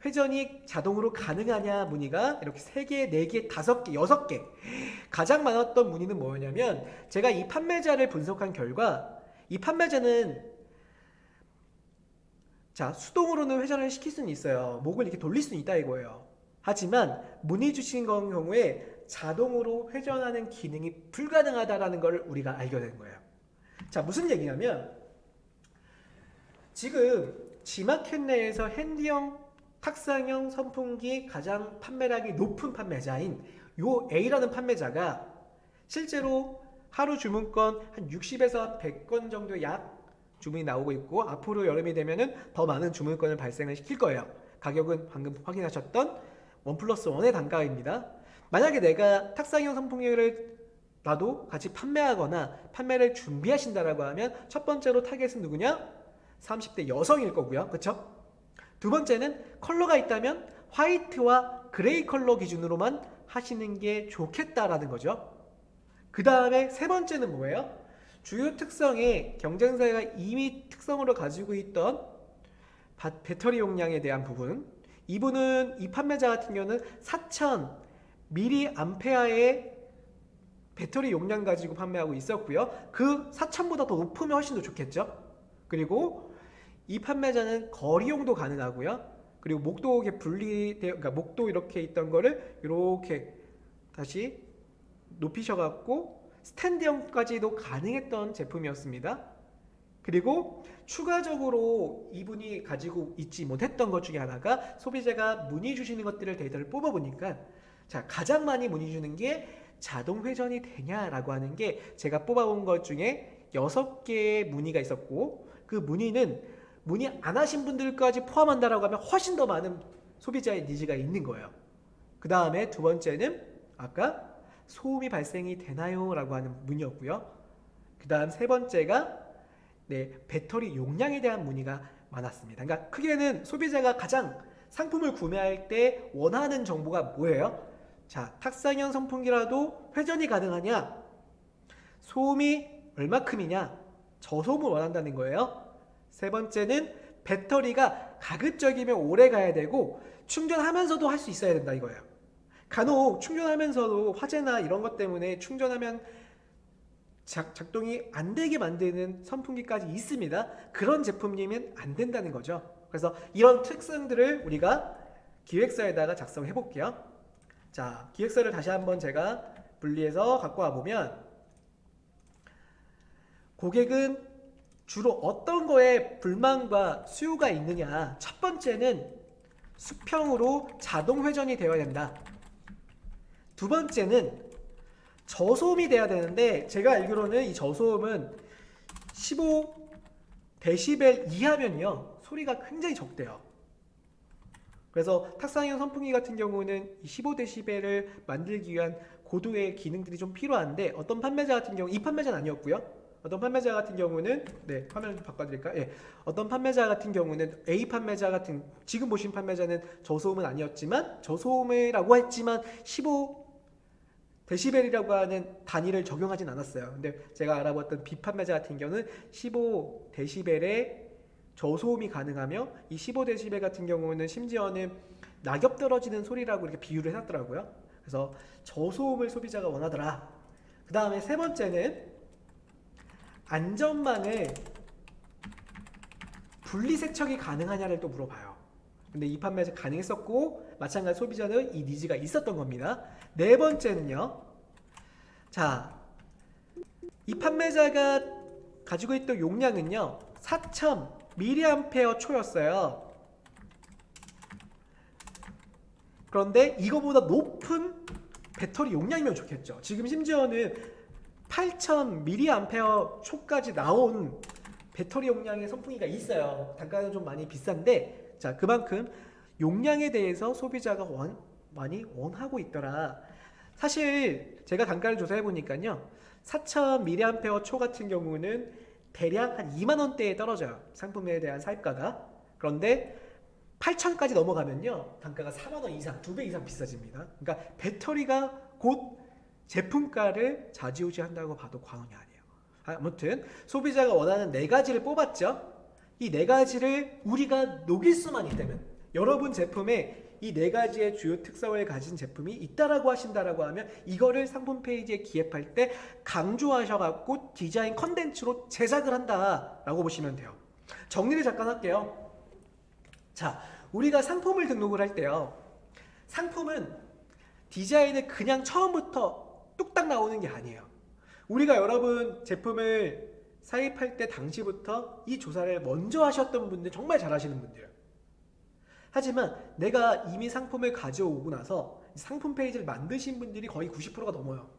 회전이 자동으로 가능하냐 문의가 이렇게 3개, 4개, 5개, 6개. 가장 많았던 문의는 뭐였냐면, 제가 이 판매자를 분석한 결과 이 판매자는 자, 수동으로는 회전을 시킬 수는 있어요. 목을 이렇게 돌릴 수는 있다 이거예요. 하지만 문의 주신 경우에 자동으로 회전하는 기능이 불가능하다라는 걸 우리가 알게 된 거예요. 자, 무슨 얘기냐면 지금 지마켓 내에서 핸디형 탁상형 선풍기 가장 판매량이 높은 판매자인 요 A라는 판매자가 실제로 하루 주문건 한 60에서 100건 정도 약 주문이 나오고 있고, 앞으로 여름이 되면은 더 많은 주문건을 발생을 시킬 거예요. 가격은 방금 확인하셨던 원 플러스 원의 단가입니다. 만약에 내가 탁상형 선풍기를 나도 같이 판매하거나 판매를 준비하신다라고 하면 첫 번째로 타겟은 누구냐? 30대 여성일 거고요. 그쵸? 두 번째는 컬러가 있다면 화이트와 그레이 컬러 기준으로만 하시는 게 좋겠다라는 거죠. 그 다음에 세 번째는 뭐예요? 주요 특성에 경쟁사가 이미 특성으로 가지고 있던 배터리 용량에 대한 부분, 이 판매자 같은 경우는 4000mAh의 배터리 용량 가지고 판매하고 있었고요. 그 4000보다 더 높으면 훨씬 더 좋겠죠. 그리고 이 판매자는 거리용도 가능하고요. 그리고 목도 이렇게 그러니까 목도 이렇게 있던 거를 이렇게 다시 높이셔갖고 스탠드형까지도 가능했던 제품이었습니다. 그리고 추가적으로 이분이 가지고 있지 못했던 것 중에 하나가, 소비자가 문의 주시는 것들을 데이터를 뽑아보니까 자, 가장 많이 문의 주는 게 자동 회전이 되냐라고 하는 게 제가 뽑아본 것 중에 6개의 문의가 있었고, 그 문의는 문의 안 하신 분들까지 포함한다라고 하면 훨씬 더 많은 소비자의 니즈가 있는 거예요. 그 다음에 두 번째는 아까 소음이 발생이 되나요? 라고 하는 문의였고요. 그 다음 세 번째가 배터리 용량에 대한 문의가 많았습니다. 그러니까 크게는 소비자가 가장 상품을 구매할 때 원하는 정보가 뭐예요? 자, 탁상형 선풍기라도 회전이 가능하냐? 소음이 얼마큼이냐? 저소음을 원한다는 거예요. 세 번째는 배터리가 가급적이면 오래 가야 되고 충전하면서도 할 수 있어야 된다 이거예요. 간혹 충전하면서도 화재나 이런 것 때문에 충전하면 작동이 안 되게 만드는 선풍기까지 있습니다. 그런 제품이면 안 된다는 거죠. 그래서 이런 특성들을 우리가 기획서에다가 작성해 볼게요. 자, 기획서를 다시 한번 제가 분리해서 갖고 와 보면, 고객은 주로 어떤 거에 불만과 수요가 있느냐. 첫 번째는 수평으로 자동 회전이 되어야 된다. 두 번째는 저소음이 돼야 되는데 제가 알기로는 이 저소음은 15데시벨 이하면요 소리가 굉장히 적대요. 그래서 탁상형 선풍기 같은 경우는 15데시벨을 만들기 위한 고도의 기능들이 좀 필요한데 어떤 판매자 같은 경우, 이 판매자는 아니었고요. 어떤 판매자 같은 경우는 네 화면을 좀 바꿔드릴까요? 예, 어떤 판매자 같은 경우는 A 판매자 같은 지금 보신 판매자는 저소음은 아니었지만 저소음이라고 했지만 15데시벨이라고 하는 단위를 적용하진 않았어요. 근데 제가 알아봤던 B 판매자 같은 경우는 15데시벨의 저소음이 가능하며 이 15데시벨 같은 경우는 심지어는 낙엽 떨어지는 소리라고 이렇게 비유를 해놨더라고요. 그래서 저소음을 소비자가 원하더라. 그 다음에 세 번째는 안전망을 분리 세척이 가능하냐를 또 물어봐요. 근데 이 판매자 가능했었고 마찬가지 소비자는 이 니즈가 있었던 겁니다. 네 번째는요. 자, 이 판매자가 가지고 있던 용량은요 4000mAh였어요. 그런데 이거보다 높은 배터리 용량이면 좋겠죠. 지금 심지어는 8000mAh까지 나온 배터리 용량의 선풍기가 있어요. 단가는 좀 많이 비싼데 자 그만큼 용량에 대해서 소비자가 많이 원하고 있더라. 사실 제가 단가를 조사해 보니까요 4000mAh 같은 경우는 대략 한 2만원대에 떨어져요. 상품에 대한 사입가가. 그런데 8,000까지 넘어가면요 단가가 4만원 이상, 2배 이상 비싸집니다. 그러니까 배터리가 곧 제품가를 좌지우지한다고 봐도 과언이 아니에요. 아무튼 소비자가 원하는 네 가지를 뽑았죠. 이 네 가지를 우리가 녹일 수만 있다면 여러분 제품에 이 네 가지의 주요 특성을 가진 제품이 있다라고 하신다라고 하면 이거를 상품 페이지에 기입할 때 강조하셔갖고 디자인 컨텐츠로 제작을 한다라고 보시면 돼요. 정리를 잠깐 할게요. 자, 우리가 상품을 등록을 할 때요. 상품은 디자인을 그냥 처음부터 뚝딱 나오는 게 아니에요. 우리가 여러분 제품을 사입할 때 당시부터 이 조사를 먼저 하셨던 분들, 정말 잘하시는 분들. 하지만 내가 이미 상품을 가져오고 나서 상품 페이지를 만드신 분들이 거의 90%가 넘어요.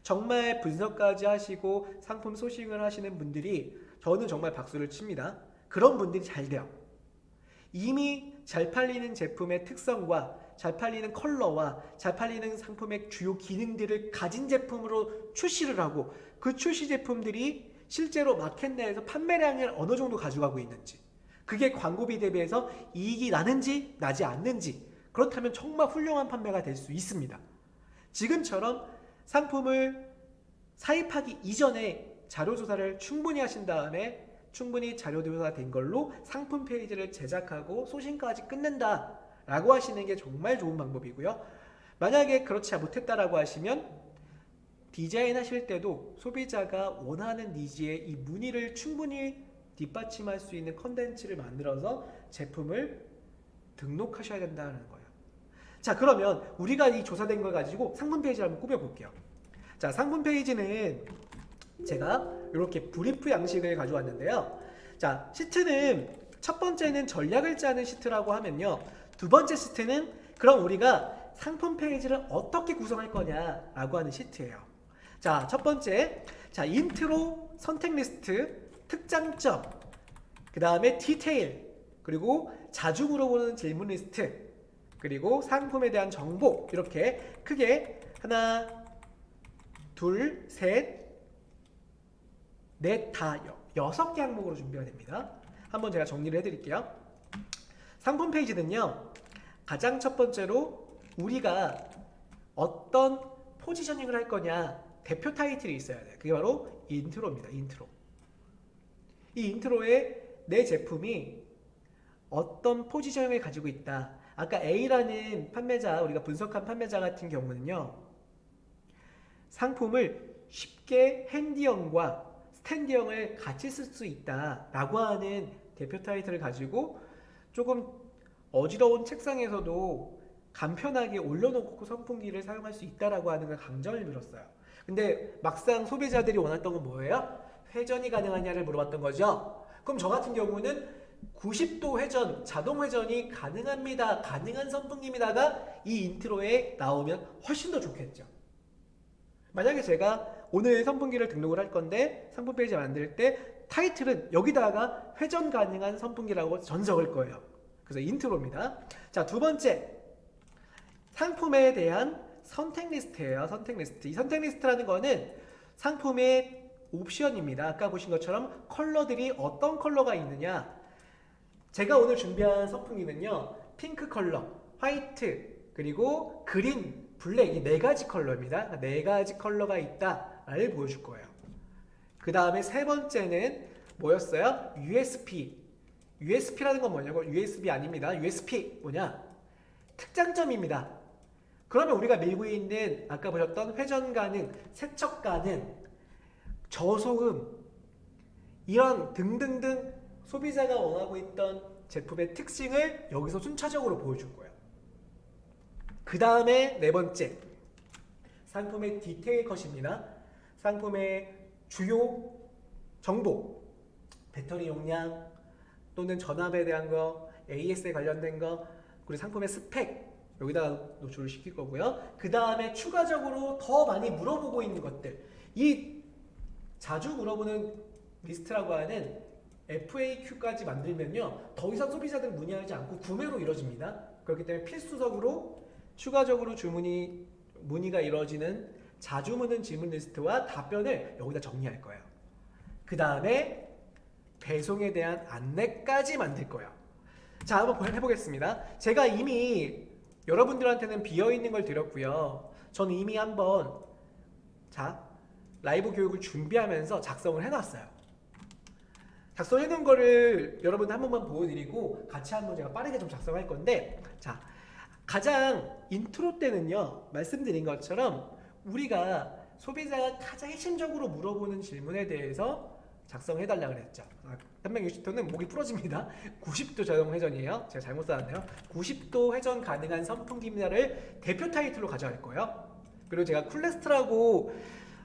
정말 분석까지 하시고 상품 소싱을 하시는 분들이 저는 정말 박수를 칩니다. 그런 분들이 잘 돼요. 이미 잘 팔리는 제품의 특성과 잘 팔리는 컬러와 잘 팔리는 상품의 주요 기능들을 가진 제품으로 출시를 하고 그 출시 제품들이 실제로 마켓 내에서 판매량을 어느 정도 가져가고 있는지 그게 광고비 대비해서 이익이 나는지 나지 않는지 그렇다면 정말 훌륭한 판매가 될 수 있습니다. 지금처럼 상품을 사입하기 이전에 자료조사를 충분히 하신 다음에 충분히 자료조사가 된 걸로 상품 페이지를 제작하고 소싱까지 끝낸다 라고 하시는 게 정말 좋은 방법이고요. 만약에 그렇지 못했다라고 하시면 디자인 하실 때도 소비자가 원하는 니즈의 이 문의를 충분히 뒷받침할 수 있는 컨텐츠를 만들어서 제품을 등록하셔야 된다는 거예요. 자, 그러면 우리가 이 조사된 걸 가지고 상품 페이지를 한번 꾸며볼게요. 자, 상품 페이지는 제가 이렇게 브리프 양식을 가져왔는데요. 자, 시트는 첫 번째는 전략을 짜는 시트라고 하면요. 두 번째 시트는 그럼 우리가 상품 페이지를 어떻게 구성할 거냐라고 하는 시트예요. 자, 첫 번째, 자 인트로, 선택 리스트, 특장점, 그 다음에 디테일, 그리고 자주 물어보는 질문 리스트, 그리고 상품에 대한 정보 이렇게 크게 하나, 둘, 셋, 넷, 다 6개 항목으로 준비가 됩니다. 한번 제가 정리를 해드릴게요. 상품 페이지는요. 가장 첫 번째로 우리가 어떤 포지셔닝을 할 거냐 대표 타이틀이 있어야 돼요. 그게 바로 인트로입니다. 인트로. 이 인트로에 내 제품이 어떤 포지셔닝을 가지고 있다. 아까 A라는 판매자, 우리가 분석한 판매자 같은 경우는요. 상품을 쉽게 핸디형과 스탠디형을 같이 쓸 수 있다라고 하는 대표 타이틀을 가지고 조금 어지러운 책상에서도 간편하게 올려놓고 선풍기를 사용할 수 있다라고 하는 걸 강조를 들었어요. 근데 막상 소비자들이 원했던 건 뭐예요? 회전이 가능하냐를 물어봤던 거죠. 그럼 저 같은 경우는 90도 회전, 자동 회전이 가능합니다. 가능한 선풍기입니다가 이 인트로에 나오면 훨씬 더 좋겠죠. 만약에 제가 오늘 선풍기를 등록을 할 건데 상품 페이지 만들 때 타이틀은 여기다가 회전 가능한 선풍기라고 전적을 거예요. 그래서 인트로입니다. 자, 두 번째, 상품에 대한 선택 리스트예요. 선택 리스트. 이 선택 리스트라는 거는 상품의 옵션입니다. 아까 보신 것처럼 컬러들이 어떤 컬러가 있느냐. 제가 오늘 준비한 선풍기는요, 핑크 컬러, 화이트, 그리고 그린, 블랙, 이 네 가지 컬러입니다. 네 가지 컬러가 있다를 보여줄 거예요. 그 다음에 세 번째는 뭐였어요? USP. USP라는 건 뭐냐고? USB 아닙니다. USP 뭐냐? 특장점입니다. 그러면 우리가 밀고 있는 아까 보셨던 회전 가능, 세척 가능, 저소음, 이런 등등등 소비자가 원하고 있던 제품의 특징을 여기서 순차적으로 보여줄 거예요. 그 다음에 네 번째, 상품의 디테일 컷입니다. 상품의 주요 정보, 배터리 용량 또는 전압에 대한 거, AS에 관련된 거, 그리고 상품의 스펙 여기다가 노출을 시킬 거고요. 그 다음에 추가적으로 더 많이 물어보고 있는 것들, 이 자주 물어보는 리스트라고 하는 FAQ까지 만들면요, 더 이상 소비자들은 문의하지 않고 구매로 이루어집니다. 그렇기 때문에 필수적으로 추가적으로 문의가 이루어지는 자주 묻는 질문 리스트와 답변을 여기다 정리할 거예요. 그 다음에 배송에 대한 안내까지 만들 거예요. 자, 한번 해보겠습니다. 제가 이미 여러분들한테는 비어있는 걸 드렸고요. 저는 이미 한번 라이브 교육을 준비하면서 작성을 해놨어요. 작성해놓은 거를 여러분들 한 번만 보여드리고 같이 한번 제가 빠르게 좀 작성할 건데, 자, 가장 인트로 때는요, 말씀드린 것처럼 우리가 소비자가 가장 핵심적으로 물어보는 질문에 대해서 작성해달라 그랬죠. 360도는 목이 부러집니다. 90도 자동 회전이에요. 제가 잘못 써놨네요. 90도 회전 가능한 선풍기입니다를 대표 타이틀로 가져갈 거예요. 그리고 제가 쿨레스트라고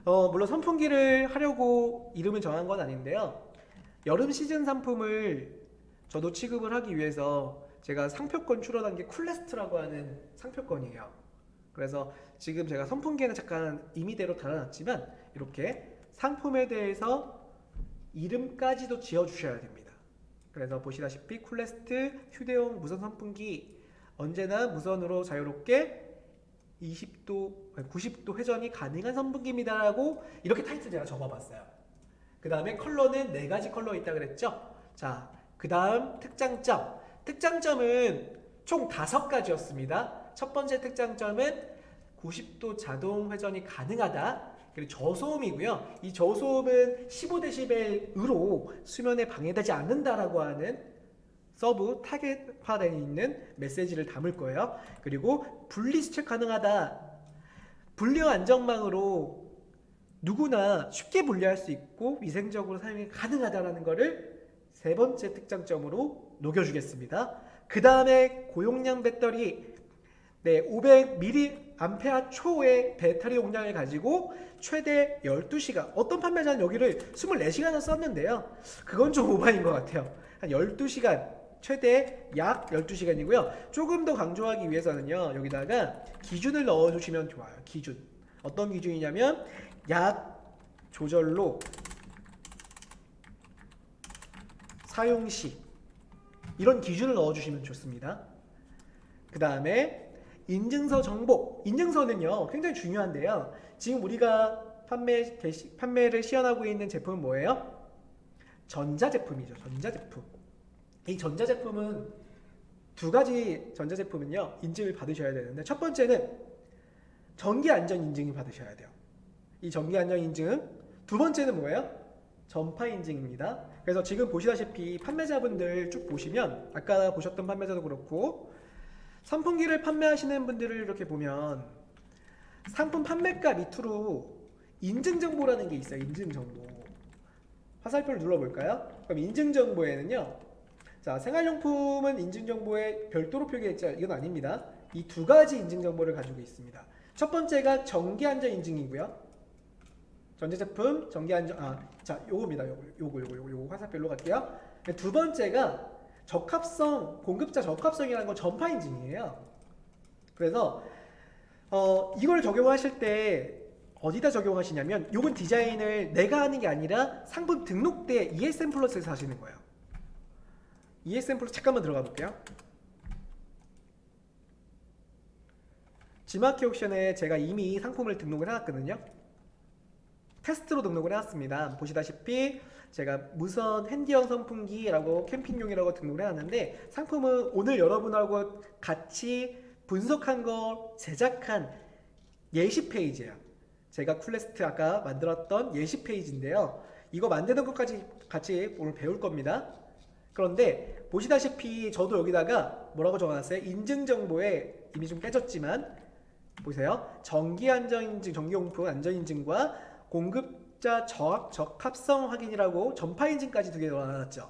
물론 선풍기를 하려고 이름을 정한 건 아닌데요. 여름 시즌 상품을 저도 취급을 하기 위해서 제가 상표권 출원한 게 쿨레스트라고 하는 상표권이에요. 그래서 지금 제가 선풍기에는 잠깐 임의대로 달아놨지만 이렇게 상품에 대해서 이름까지도 지어주셔야 됩니다. 그래서 보시다시피 쿨레스트 휴대용 무선 선풍기, 언제나 무선으로 자유롭게 90도 회전이 가능한 선풍기입니다 라고 이렇게 타이틀 제가 적어봤어요. 그 다음에 컬러는 네 가지 컬러 있다 그랬죠. 자, 그 다음 특장점. 특장점은 총 5가지였습니다. 첫 번째 특장점은 90도 자동 회전이 가능하다. 그리고 저소음이고요. 이 저소음은 15dB으로 수면에 방해되지 않는다라고 하는 서브 타겟화되어 있는 메시지를 담을 거예요. 그리고 분리 수책 가능하다. 분리형 안전망으로 누구나 쉽게 분리할 수 있고 위생적으로 사용이 가능하다라는 것을 세 번째 특장점으로 녹여주겠습니다. 그 다음에 고용량 배터리, 500mAh의 배터리 용량을 가지고 최대 12시간, 어떤 판매자는 여기를 24시간을 썼는데요. 그건 좀 오바인 것 같아요. 한 12시간, 최대 약 12시간이고요. 조금 더 강조하기 위해서는요, 여기다가 기준을 넣어주시면 좋아요. 기준. 어떤 기준이냐면 약 조절로 사용시, 이런 기준을 넣어주시면 좋습니다. 그 다음에 인증서 정보. 인증서는요 굉장히 중요한데요. 지금 우리가 판매를 시연하고 있는 제품은 뭐예요? 전자제품이죠. 전자제품. 이 전자제품은 두 가지 전자제품은요 인증을 받으셔야 되는데, 첫 번째는 전기안전인증을 받으셔야 돼요. 이 전기안전인증은 두 번째는 뭐예요? 전파인증입니다. 그래서 지금 보시다시피 판매자분들 쭉 보시면 아까 보셨던 판매자도 그렇고 선풍기를 판매하시는 분들을 이렇게 보면 상품 판매가 밑으로 인증정보라는 게 있어요. 인증정보. 화살표를 눌러볼까요? 그럼 인증정보에는요, 자, 생활용품은 인증정보에 별도로 표기했죠. 이건 아닙니다. 이 두 가지 인증정보를 가지고 있습니다. 첫 번째가 전기안전인증이고요. 전자제품, 전기안전, 자, 요겁니다. 요거 화살표로 갈게요. 두 번째가 적합성, 공급자 적합성이라는 건 전파 인증이에요. 그래서 이걸 적용하실 때 어디다 적용하시냐면, 요건 디자인을 내가 하는 게 아니라 상품 등록대 ESM 플러스에서 하시는 거예요. ESM 플러스 잠깐만 들어가 볼게요. G마켓 옥션에 제가 이미 상품을 등록을 해놨거든요. 테스트로 등록을 해놨습니다. 보시다시피 제가 무선 핸디형 선풍기라고 캠핑용이라고 등록을 해놨는데, 상품은 오늘 여러분하고 같이 분석한 거 제작한 예시 페이지예요. 제가 쿨레스트 아까 만들었던 예시 페이지인데요. 이거 만드는 것까지 같이 오늘 배울 겁니다. 그런데 보시다시피 저도 여기다가 뭐라고 적어놨어요? 인증 정보에 이미 좀 깨졌지만 보세요. 정기 안전인증, 정기용품 안전인증과 공급자 적합성 확인이라고 전파 인증까지 두 개 넣어놨죠.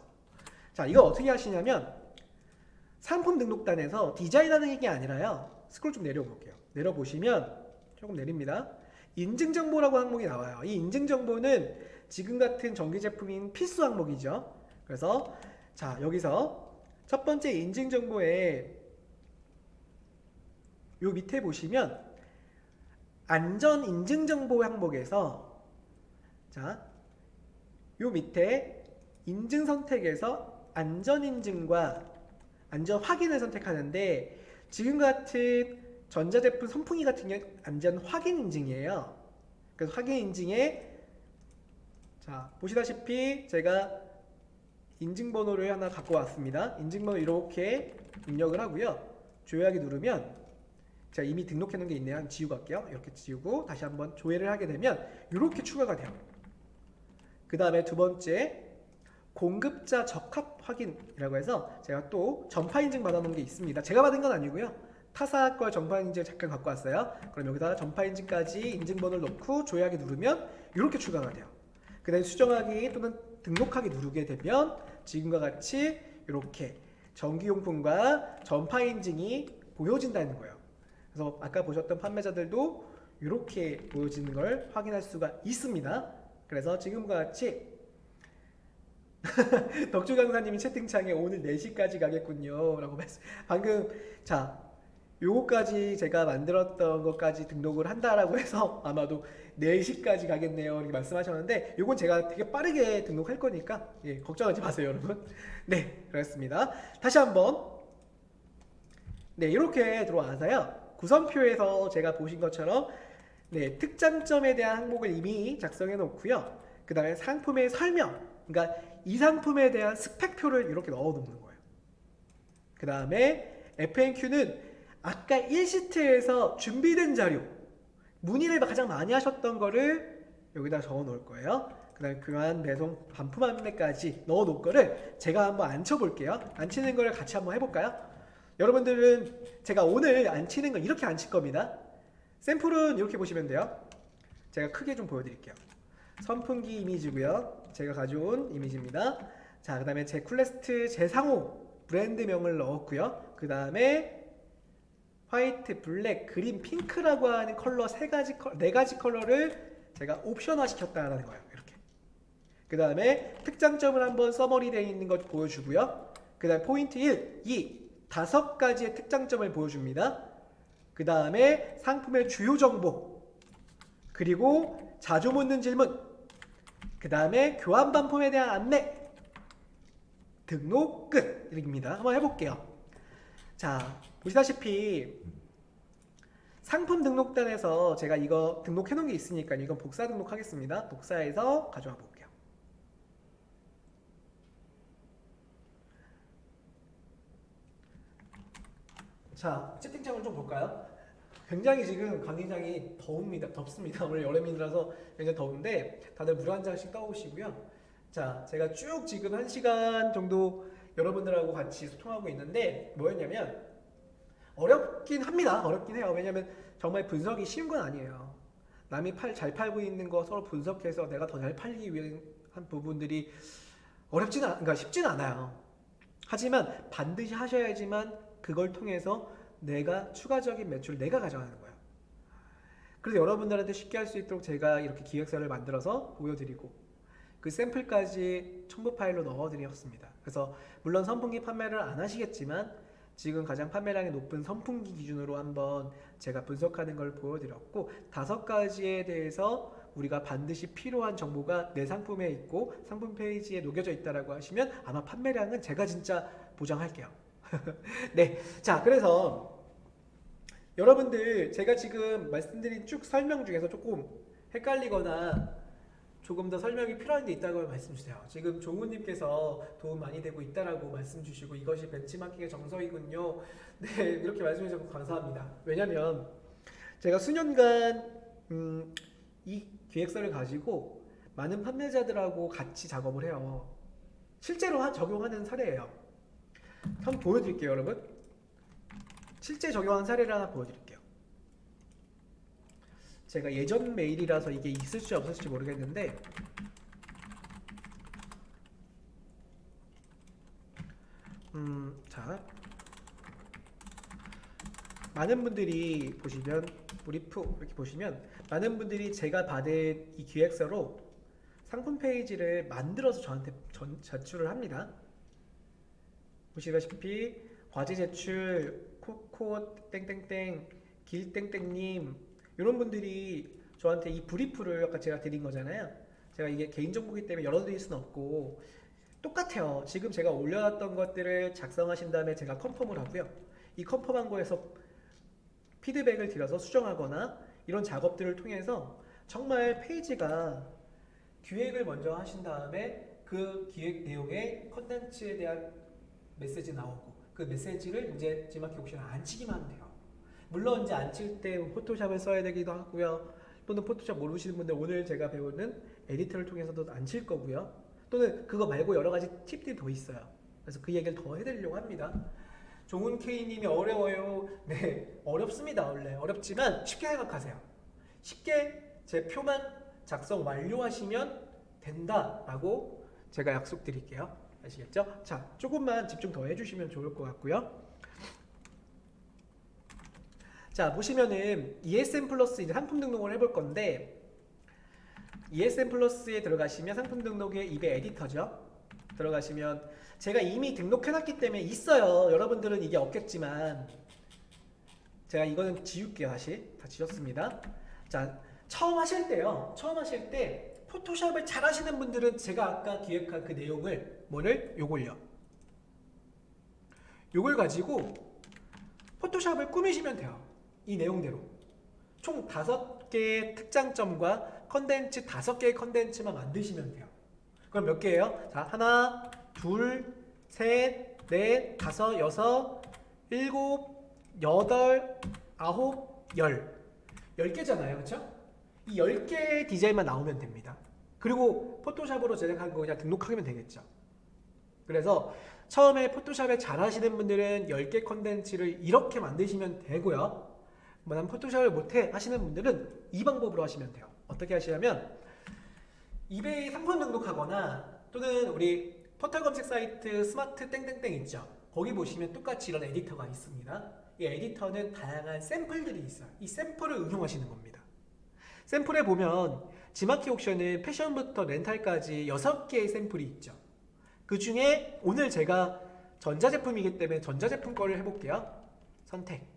자, 이거 어떻게 하시냐면, 상품 등록단에서 디자인하는 게 아니라요. 스크롤 좀 내려볼게요. 내려보시면 조금 내립니다. 인증정보라고 항목이 나와요. 이 인증정보는 지금 같은 전기 제품인 필수 항목이죠. 그래서 자, 여기서 첫 번째 인증정보에 요 밑에 보시면 안전 인증정보 항목에서, 자, 요 밑에 인증 선택에서 안전 인증과 안전 확인을 선택하는데, 지금 같은 전자제품 선풍기 같은 경우는 안전 확인 인증이에요. 그래서 확인 인증에, 자, 보시다시피 제가 인증번호를 하나 갖고 왔습니다. 인증번호 이렇게 입력을 하고요. 조회하기 누르면 제가 이미 등록해 놓은 게 있네요. 한번 지우고 갈게요. 이렇게 지우고 다시 한번 조회를 하게 되면 이렇게 추가가 돼요. 그 다음에 두 번째, 공급자 적합 확인이라고 해서 제가 또 전파 인증 받아놓은 게 있습니다. 제가 받은 건 아니고요. 타사 걸 전파 인증 잠깐 갖고 왔어요. 그럼 여기다가 전파 인증까지 인증번호를 넣고 조회하기 누르면 이렇게 추가가 돼요. 그 다음에 수정하기 또는 등록하기 누르게 되면 지금과 같이 이렇게 전기용품과 전파 인증이 보여진다는 거예요. 그래서 아까 보셨던 판매자들도 이렇게 보여지는 걸 확인할 수가 있습니다. 그래서 지금과 같이 덕주 강사님이 채팅창에 오늘 4시까지 가겠군요 라고 말씀. 방금 자, 요거까지 제가 만들었던 것까지 등록을 한다라고 해서 아마도 4시까지 가겠네요 이렇게 말씀하셨는데, 요건 제가 되게 빠르게 등록할 거니까 걱정하지 마세요 여러분. 네, 그렇습니다. 다시 한번, 네, 이렇게 들어와서요, 구성표에서 제가 보신 것처럼 특장점에 대한 항목을 이미 작성해 놓고요. 그 다음에 상품의 설명, 그러니까 이 상품에 대한 스펙표를 이렇게 넣어 놓는 거예요. 그 다음에 FAQ는 아까 1시트에서 준비된 자료, 문의를 가장 많이 하셨던 거를 여기다 적어 놓을 거예요. 그 다음에 교환, 배송, 반품 판매까지 넣어 놓을 거를 제가 한번 앉혀 볼게요. 앉히는 걸 같이 한번 해볼까요? 여러분들은 제가 오늘 앉히는 거 이렇게 앉힐 겁니다. 샘플은 이렇게 보시면 돼요. 제가 크게 좀 보여드릴게요. 선풍기 이미지고요. 제가 가져온 이미지입니다. 자, 그 다음에 제 쿨레스트 제상호 브랜드명을 넣었고요. 그 다음에 화이트, 블랙, 그린, 핑크라고 하는 컬러 네 가지 컬러를 제가 옵션화 시켰다는 거예요. 이렇게. 그 다음에 특장점을 한번 서머리 되어 있는 것 보여주고요. 그 다음에 포인트 1, 2, 5가지의 특장점을 보여줍니다. 그 다음에 상품의 주요 정보, 그리고 자주 묻는 질문, 그 다음에 교환 반품에 대한 안내, 등록 끝! 이렇게입니다. 한번 해볼게요. 자, 보시다시피 상품 등록단에서 제가 이거 등록해 놓은 게 있으니까 이건 복사 등록하겠습니다. 복사해서 가져와 볼게요. 자, 채팅창을 좀 볼까요? 굉장히 지금 강의장이 덥습니다. 오늘 여름이라서 굉장히 더운데 다들 물 한 잔씩 떠오시고요. 자, 제가 쭉 지금 1시간 정도 여러분들하고 같이 소통하고 있는데 뭐였냐면, 어렵긴 합니다. 어렵긴 해요. 왜냐면 정말 분석이 쉬운 건 아니에요. 남이 잘 팔고 있는 거 서로 분석해서 내가 더 잘 팔기 위한 부분들이 그러니까 쉽진 않아요. 하지만 반드시 하셔야지만 그걸 통해서 내가 추가적인 매출을 내가 가져가는 거예요. 그래서 여러분들한테 쉽게 할 수 있도록 제가 이렇게 기획서를 만들어서 보여드리고, 그 샘플까지 첨부 파일로 넣어드렸습니다. 그래서 물론 선풍기 판매를 안 하시겠지만 지금 가장 판매량이 높은 선풍기 기준으로 한번 제가 분석하는 걸 보여드렸고 5가지에 대해서 우리가 반드시 필요한 정보가 내 상품에 있고 상품 페이지에 녹여져 있다라고 하시면 아마 판매량은 제가 진짜 보장할게요. 네, 자 그래서 여러분들 제가 지금 말씀드린 쭉 설명 중에서 조금 헷갈리거나 조금 더 설명이 필요한 게 있다고 말씀 주세요. 지금 종우님께서 도움 많이 되고 있다라고 말씀 주시고 이것이 벤치마킹의 정석이군요. 네, 이렇게 말씀해 주셔서 감사합니다. 왜냐면 제가 수년간 이 기획서를 가지고 많은 판매자들하고 같이 작업을 해요. 실제로 적용하는 사례예요. 한번 보여드릴게요, 여러분. 실제 적용한 사례를 하나 보여드릴게요. 제가 예전 메일이라서 이게 있을지 없을지 모르겠는데 자 많은 분들이 보시면 브리프 이렇게 보시면 많은 분들이 제가 받은 이 기획서로 상품 페이지를 만들어서 저한테 제출을 합니다. 보시다시피 과제 제출 코코 땡땡땡 길 땡땡님 이런 분들이 저한테 이 브리프를 아까 제가 드린 거잖아요. 제가 이게 개인정보이기 때문에 열어드릴 수는 없고 똑같아요. 지금 제가 올려놨던 것들을 작성하신 다음에 제가 컨펌을 하고요. 이 컨펌한 거에서 피드백을 드려서 수정하거나 이런 작업들을 통해서 정말 페이지가 기획을 먼저 하신 다음에 그 기획 내용의 컨텐츠에 대한 메시지 나오고 그 메시지를 이제 지마키 옵션을 안 치기만 하면 돼요. 물론 이제 안 칠 때 포토샵을 써야 되기도 하고요. 또는 포토샵 모르시는 분들 오늘 제가 배우는 에디터를 통해서도 안 칠 거고요. 또는 그거 말고 여러 가지 팁들이 더 있어요. 그래서 그 얘기를 더 해드리려고 합니다. 종훈 K님이 어려워요. 네, 어렵습니다. 원래 어렵지만 쉽게 생각하세요. 쉽게 제 표만 작성 완료하시면 된다라고 제가 약속드릴게요. 아시겠죠? 자, 조금만 집중 더 해주시면 좋을 것 같고요. 자, 보시면은 ESN 플러스 이제 상품 등록을 해볼 건데 ESN 플러스에 들어가시면 상품 등록의 입에 에디터죠. 들어가시면 제가 이미 등록해놨기 때문에 있어요. 여러분들은 이게 없겠지만 제가 이거는 지울게요. 다시 다 지웠습니다. 자, 처음 하실 때요. 처음 하실 때 포토샵을 잘 하시는 분들은 제가 아까 기획한 그 내용을 요걸 가지고 포토샵을 꾸미시면 돼요. 이 내용대로 총 5개의 특장점과 컨텐츠 5개의 컨텐츠만 만드시면 돼요. 그럼 몇 개예요? 자, 하나, 둘, 셋, 넷, 다섯, 여섯, 일곱, 여덟, 아홉, 10개잖아요. 그렇죠? 이 10개의 디자인만 나오면 됩니다. 그리고 포토샵으로 제작한 거 그냥 등록하면 되겠죠. 그래서 처음에 포토샵에 잘 하시는 분들은 10개 컨텐츠를 이렇게 만드시면 되고요. 난 포토샵을 못해 하시는 분들은 이 방법으로 하시면 돼요. 어떻게 하시냐면 이베이 상품 등록하거나 또는 우리 포털 검색 사이트 스마트 땡땡땡 있죠. 거기 보시면 똑같이 이런 에디터가 있습니다. 이 에디터는 다양한 샘플들이 있어요. 이 샘플을 응용하시는 겁니다. 샘플에 보면 지마키 옥션은 패션부터 렌탈까지 6개의 샘플이 있죠. 그 중에 오늘 제가 전자제품이기 때문에 전자제품 거를 해볼게요. 선택.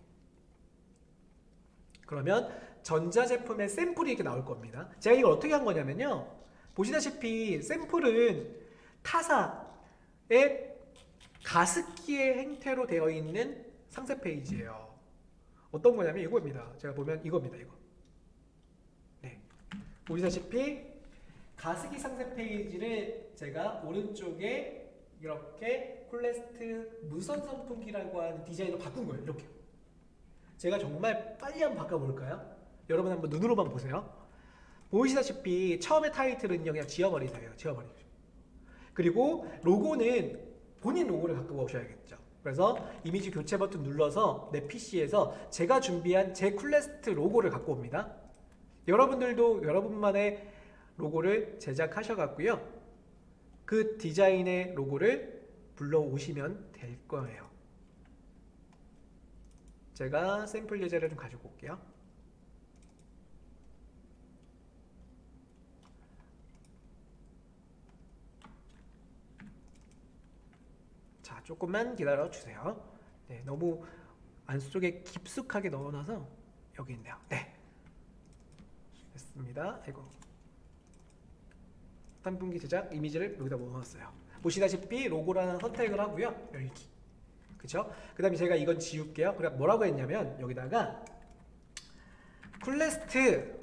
그러면 전자제품의 샘플이 이렇게 나올 겁니다. 제가 이걸 어떻게 한 거냐면요. 보시다시피 샘플은 타사의 가습기의 행태로 되어 있는 상세 페이지예요. 어떤 거냐면 이겁니다. 제가 보면 이겁니다. 이거. 네. 보시다시피 가습기 상세 페이지를 제가 오른쪽에 이렇게 콜레스트 무선 선풍기라고 하는 디자인으로 바꾼 거예요. 이렇게. 제가 정말 빨리 한번 바꿔볼까요? 여러분 한번 눈으로만 보세요. 보이시다시피 처음에 타이틀은요 그냥 지워버리세요. 지워버리세요. 그리고 로고는 본인 로고를 갖고 오셔야겠죠. 그래서 이미지 교체 버튼 눌러서 내 PC에서 제가 준비한 제 쿨레스트 로고를 갖고 옵니다. 여러분들도 여러분만의 로고를 제작하셔갖고요. 그 디자인의 로고를 불러오시면 될 거예요. 제가 샘플 예제를 좀 가지고 올게요. 조금만 기다려 주세요. 네, 너무 안쪽에 깊숙하게 넣어놔서 여기 있네요. 네, 됐습니다. 아이고. 선풍기 제작 이미지를 여기다 넣어놨어요. 보시다시피 로고라는 선택을 하고요. 열기. 그쵸? 그 다음에 제가 이건 지울게요. 그래 뭐라고 했냐면 여기다가 쿨레스트,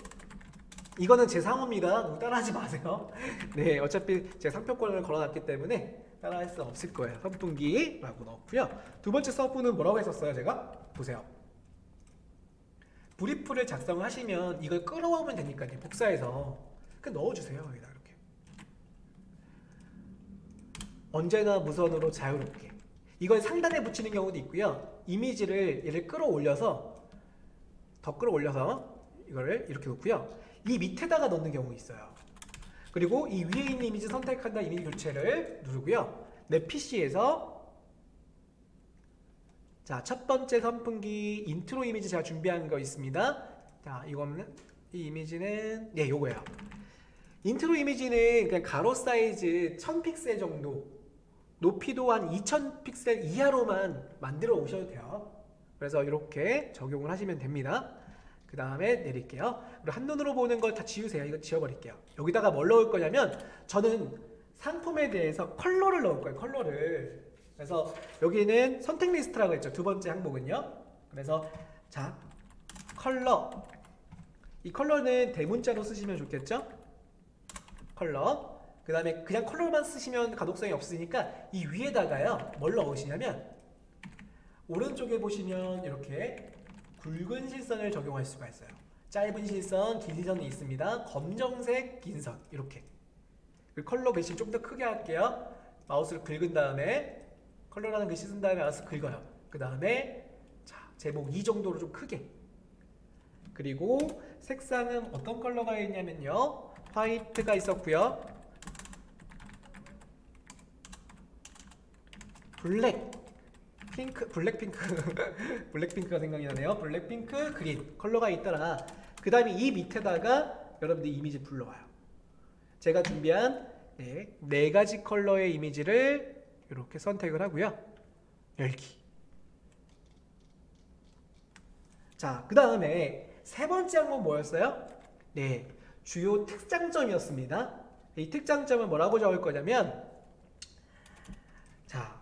이거는 제 상호입니다. 너무 따라하지 마세요. 네, 어차피 제가 상표권을 걸어놨기 때문에 따라할 수 없을 거예요. 선풍기라고 넣었고요. 두 번째 서브는 뭐라고 했었어요? 제가 보세요. 브리프를 작성하시면 이걸 끌어오면 되니까요. 복사해서 그냥 넣어주세요. 여기다 이렇게. 언제나 무선으로 자유롭게. 이걸 상단에 붙이는 경우도 있고요. 이미지를 얘를 끌어올려서 더 끌어올려서 이거를 이렇게 놓고요. 이 밑에다가 넣는 경우 있어요. 그리고 이 위에 있는 이미지 선택한다 이미지 교체를 누르고요. 내 PC에서 자, 첫 번째 선풍기 인트로 이미지 제가 준비한 거 있습니다. 자, 이거는 이 이미지는 네, 요거예요. 인트로 이미지는 그냥 가로 사이즈 1000픽셀 정도, 높이도 한 2000픽셀 이하로만 만들어 오셔도 돼요. 그래서 이렇게 적용을 하시면 됩니다. 그 다음에 내릴게요. 그리고 한눈으로 보는 걸 다 지우세요. 이거 지워버릴게요. 여기다가 뭘 넣을 거냐면 저는 상품에 대해서 컬러를 넣을 거예요. 컬러를. 그래서 여기는 선택 리스트라고 했죠. 두 번째 항목은요. 그래서 자, 컬러. 이 컬러는 대문자로 쓰시면 좋겠죠. 컬러. 그 다음에 그냥 컬러만 쓰시면 가독성이 없으니까 이 위에다가요. 뭘 넣으시냐면 오른쪽에 보시면 이렇게 굵은 실선을 적용할 수가 있어요. 짧은 실선, 긴 실선이 있습니다. 검정색, 긴 선 이렇게. 컬러 글씨 좀 더 크게 할게요. 마우스를 긁은 다음에 컬러라는 글씨 쓴 다음에 마우스 긁어요. 그 다음에 자, 제목 이 정도로 좀 크게. 그리고 색상은 어떤 컬러가 있냐면요. 화이트가 있었고요. 블랙, 핑크, 블랙핑크, 블랙핑크가 생각이 나네요. 블랙핑크, 그린 컬러가 있더라. 그 다음에 이 밑에다가 여러분들 이미지 불러와요. 제가 준비한 네 가지 컬러의 이미지를 이렇게 선택을 하고요. 열기. 자, 그 다음에 세 번째 항목 뭐였어요? 네, 주요 특장점이었습니다. 이 특장점은 뭐라고 적을 거냐면 자,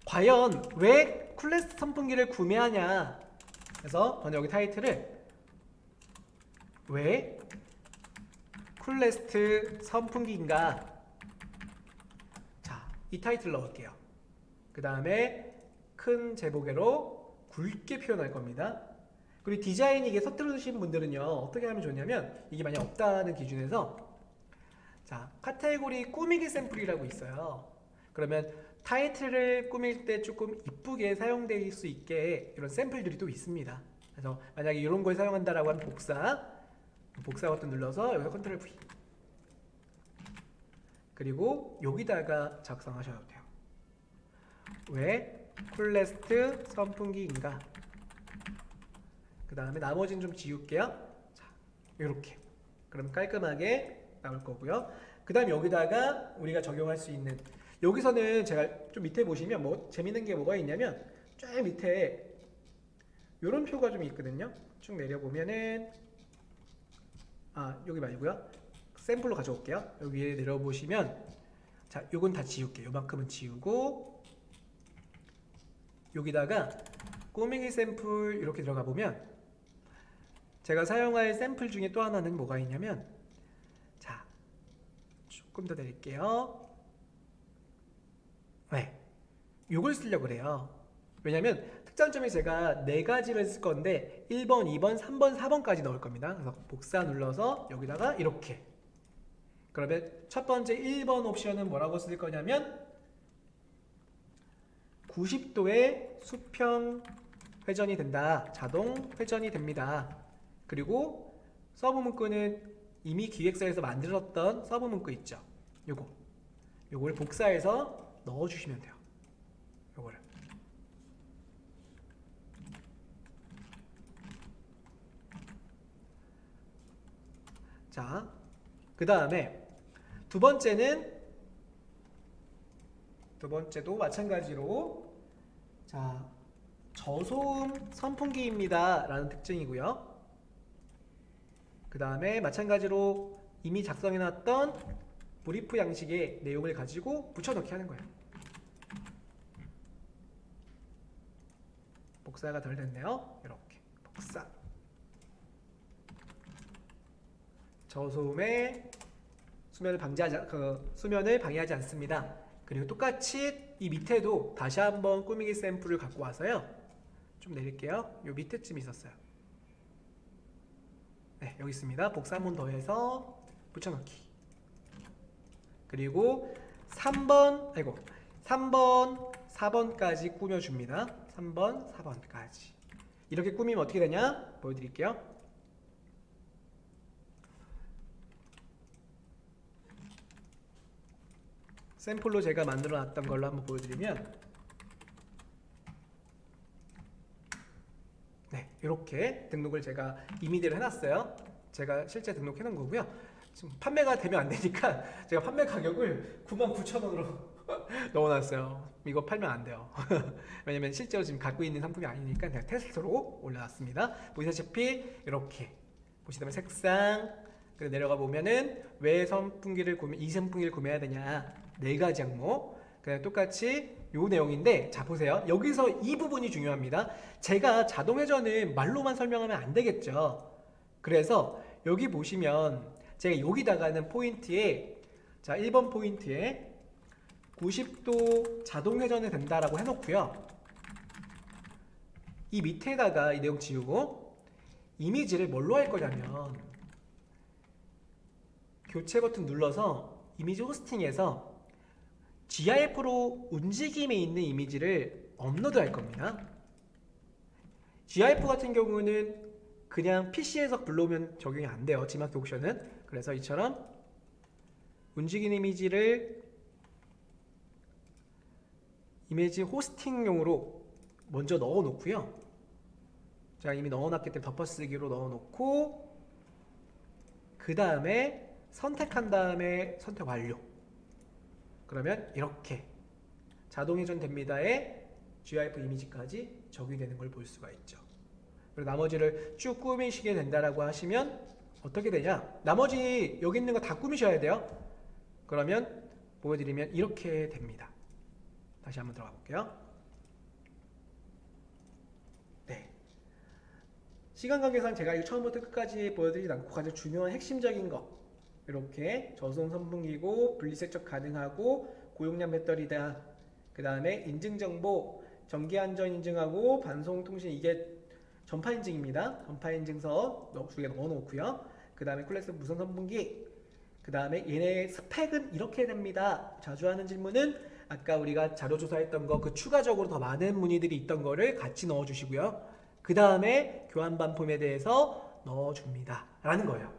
과연 왜 쿨레스트 선풍기를 구매하냐. 그래서 저는 여기 타이틀을 왜 쿨레스트 선풍기인가. 자, 이 타이틀 넣을게요. 그 다음에 큰 제목으로 굵게 표현할 겁니다. 그리고 디자인이 이게 서투르신 분들은요 어떻게 하면 좋냐면 이게 만약 없다는 기준에서 자, 카테고리 꾸미기 샘플이라고 있어요. 그러면 타이틀을 꾸밀 때 조금 이쁘게 사용될 수 있게 이런 샘플들이 또 있습니다. 그래서 만약에 이런 걸 사용한다라고 하면 복사 버튼 눌러서 여기서 컨트롤 V. 그리고 여기다가 작성하셔도 돼요. 왜 쿨레스트 선풍기인가. 그 다음에 나머지는 좀 지울게요. 자, 이렇게. 그럼 깔끔하게 나올 거고요. 그 다음에 여기다가 우리가 적용할 수 있는, 여기서는 제가 좀 밑에 보시면 뭐 재밌는 게 뭐가 있냐면 쫙 밑에 요런 표가 좀 있거든요. 쭉 내려보면은 여기 말고요. 샘플로 가져올게요. 여기 위에 내려보시면 자, 요건 다 지울게요. 요만큼은 지우고 여기다가 꾸미기 샘플 이렇게 들어가 보면 제가 사용할 샘플 중에 또 하나는 뭐가 있냐면 자, 조금 더 내릴게요. 네, 요걸 쓰려고 그래요. 왜냐면 특장점이 제가 네 가지를 쓸 건데 1번, 2번, 3번, 4번까지 넣을 겁니다. 그래서 복사 눌러서 여기다가 이렇게. 그러면 첫 번째 1번 옵션은 뭐라고 쓸 거냐면 90도의 수평 회전이 된다. 자동 회전이 됩니다. 그리고 서브 문구는 이미 기획서에서 만들었던 서브 문구 있죠. 요걸 복사해서 넣어주시면 돼요. 요거를. 자, 그 다음에 두 번째도 마찬가지로 자, 저소음 선풍기입니다 라는 특징이고요. 그 다음에 마찬가지로 이미 작성해놨던 브리프 양식의 내용을 가지고 붙여넣기 하는 거예요. 복사가 덜 됐네요. 이렇게 복사. 저소음에 수면을 방해하지 않습니다. 그리고 똑같이 이 밑에도 다시 한번 꾸미기 샘플을 갖고 와서요. 좀 내릴게요. 요 밑에쯤 있었어요. 네, 여기 있습니다. 복사 한 번 더 해서 붙여넣기. 그리고 3번, 4번까지 꾸며줍니다. 3번, 4번까지. 이렇게 꾸미면 어떻게 되냐? 보여드릴게요. 샘플로 제가 만들어 놨던 걸로 한번 보여드리면, 네, 이렇게 등록을 제가 이미지를 해놨어요. 제가 실제 등록해 놓은 거고요. 지금 판매가 되면 안 되니까 제가 판매 가격을 99,000원으로 넣어놨어요. 이거 팔면 안 돼요. 왜냐면 실제로 지금 갖고 있는 상품이 아니니까 그냥 테스트로 올려놨습니다. 보시다시피 이렇게 보시다면 색상, 그리고 내려가 보면은 왜 이 선풍기를 구매해야 되냐, 4가지 항목. 그냥 똑같이 요 내용인데, 자 보세요. 여기서 이 부분이 중요합니다. 제가 자동 회전은 말로만 설명하면 안 되겠죠. 그래서 여기 보시면 제가 여기다가는 포인트에, 자 1번 포인트에 90도 자동 회전이 된다라고 해놓고요. 이 밑에다가 이 내용 지우고 이미지를 뭘로 할 거냐면, 교체 버튼 눌러서 이미지 호스팅에서 GIF로 움직임에 있는 이미지를 업로드 할 겁니다. GIF 같은 경우는 그냥 PC에서 불러오면 적용이 안 돼요. 지마켓 옵션은. 그래서 이처럼 움직이는 이미지를 이미지 호스팅용으로 먼저 넣어 놓고요. 제가 이미 넣어놨기 때문에 덮어쓰기로 넣어 놓고, 그 다음에 선택한 다음에 선택 완료. 그러면 이렇게 자동 회전 됩니다에 GIF 이미지까지 적용이 되는 걸 볼 수가 있죠. 그리고 나머지를 쭉 꾸미시게 된다라고 하시면 어떻게 되냐? 나머지 여기 있는 거 다 꾸미셔야 돼요. 그러면 보여드리면 이렇게 됩니다. 다시 한번 들어가 볼게요. 네. 시간 관계상 제가 이거 처음부터 끝까지 보여드리지 않고 가장 중요한 핵심적인 거, 이렇게 저소음 선풍기고 분리세척 가능하고 고용량 배터리다. 그 다음에 인증정보, 전기안전 인증하고 반송통신, 이게 전파 인증입니다. 전파 인증서 두 개 넣어놓고요. 그 다음에 쿨렉스 무선 선풍기. 그 다음에 얘네 스펙은 이렇게 됩니다. 자주 하는 질문은 아까 우리가 자료 조사했던 거, 그 추가적으로 더 많은 문의들이 있던 거를 같이 넣어주시고요. 그 다음에 교환 반품에 대해서 넣어줍니다 라는 거예요.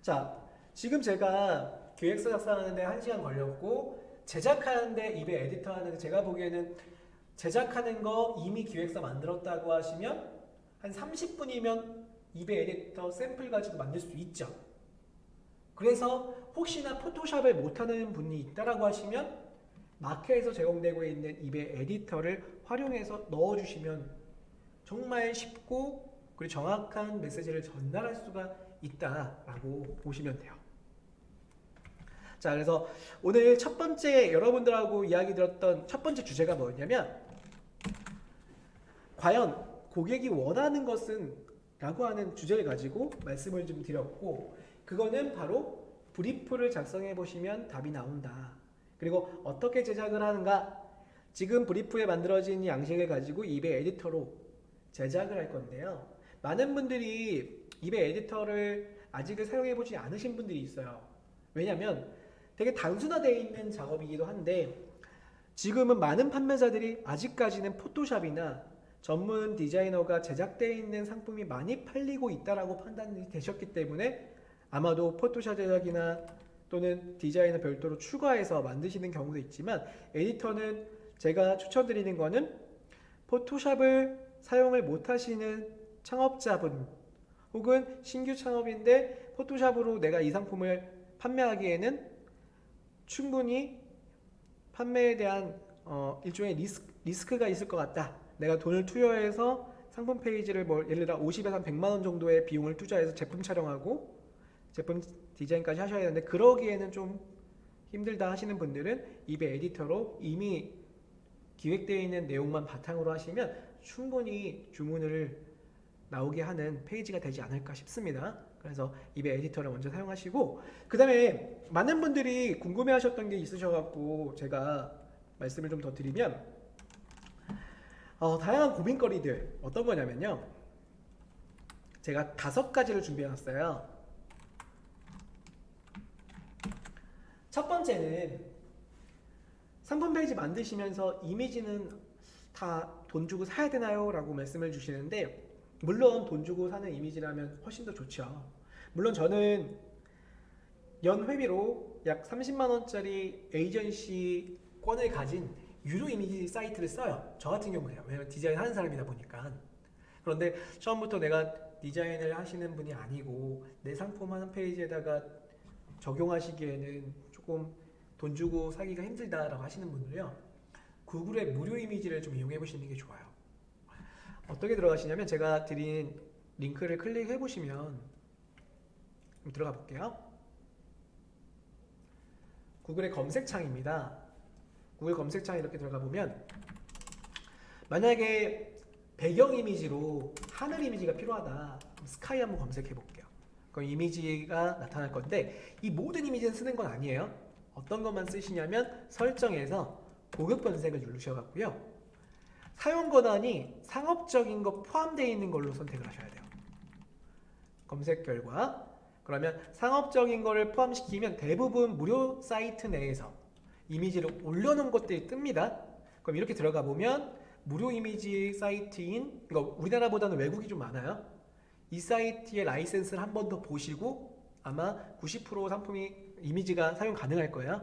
자, 지금 제가 기획서 작성하는데 1시간 걸렸고, 제작하는데 입에 에디터 하는데, 제가 보기에는 제작하는 거 이미 기획서 만들었다고 하시면 한 30분이면 입에 에디터 샘플 가지고 만들 수 있죠. 그래서 혹시나 포토샵을 못하는 분이 있다라고 하시면 마켓에서 제공되고 있는 입에 에디터를 활용해서 넣어주시면 정말 쉽고 그리고 정확한 메시지를 전달할 수가 있다라고 보시면 돼요. 자, 그래서 오늘 첫 번째 여러분들하고 이야기 들었던 첫 번째 주제가 뭐였냐면, 과연 고객이 원하는 것은? 라고 하는 주제를 가지고 말씀을 좀 드렸고, 그거는 바로 브리프를 작성해 보시면 답이 나온다. 그리고 어떻게 제작을 하는가? 지금 브리프에 만들어진 양식을 가지고 입에 에디터로 제작을 할 건데요. 많은 분들이 입에 에디터를 아직은 사용해 보지 않으신 분들이 있어요. 왜냐면 되게 단순화되어 있는 작업이기도 한데, 지금은 많은 판매자들이 아직까지는 포토샵이나 전문 디자이너가 제작되어 있는 상품이 많이 팔리고 있다라고 판단이 되셨기 때문에 아마도 포토샵 제작이나 또는 디자이너 별도로 추가해서 만드시는 경우도 있지만, 에디터는 제가 추천드리는 거는 포토샵을 사용을 못하시는 창업자분 혹은 신규 창업인데 포토샵으로 내가 이 상품을 판매하기에는 충분히 판매에 대한 일종의 리스크가 있을 것 같다. 내가 돈을 투여해서 상품 페이지를 뭐 예를 들어 50에서 한 100만 원 정도의 비용을 투자해서 제품 촬영하고 제품 디자인까지 하셔야 되는데 그러기에는 좀 힘들다 하시는 분들은 이베 에디터로 이미 기획되어 있는 내용만 바탕으로 하시면 충분히 주문을 나오게 하는 페이지가 되지 않을까 싶습니다. 그래서 이베 에디터를 먼저 사용하시고 그 다음에 많은 분들이 궁금해하셨던 게 있으셔갖고 제가 말씀을 좀 더 드리면 다양한 고민거리들 어떤 거냐면요. 제가 5가지를 준비해놨어요. 첫 번째는 상품 페이지 만드시면서 이미지는 다 돈 주고 사야 되나요? 라고 말씀을 주시는데 물론 돈 주고 사는 이미지라면 훨씬 더 좋죠. 물론 저는 연 회비로 약 30만 원짜리 에이전시권을 가진 유료 이미지 사이트를 써요. 저 같은 경우에요. 왜냐면 디자인 하는 사람이다 보니까. 그런데 처음부터 내가 디자인을 하시는 분이 아니고 내 상품 하는 페이지에다가 적용하시기에는 조금 돈 주고 사기가 힘들다라고 하시는 분들요. 구글의 무료 이미지를 좀 이용해 보시는 게 좋아요. 어떻게 들어가시냐면 제가 드린 링크를 클릭해 보시면 들어가 볼게요. 구글의 검색창입니다. 구글 검색창에 이렇게 들어가 보면 만약에 배경 이미지로 하늘 이미지가 필요하다. 스카이 한번 검색해 볼게요. 그럼 이미지가 나타날 건데 이 모든 이미지는 쓰는 건 아니에요. 어떤 것만 쓰시냐면 설정에서 고급 변색을 누르셔갖고요. 사용 권한이 상업적인 거 포함되어 있는 걸로 선택을 하셔야 돼요. 검색 결과 그러면 상업적인 거를 포함시키면 대부분 무료 사이트 내에서 이미지를 올려놓은 것들이 뜹니다. 그럼 이렇게 들어가 보면 무료 이미지 사이트인 그러니까 우리나라보다는 외국이 좀 많아요. 이 사이트의 라이센스를 한 번 더 보시고 아마 90% 상품이 이미지가 사용 가능할 거예요.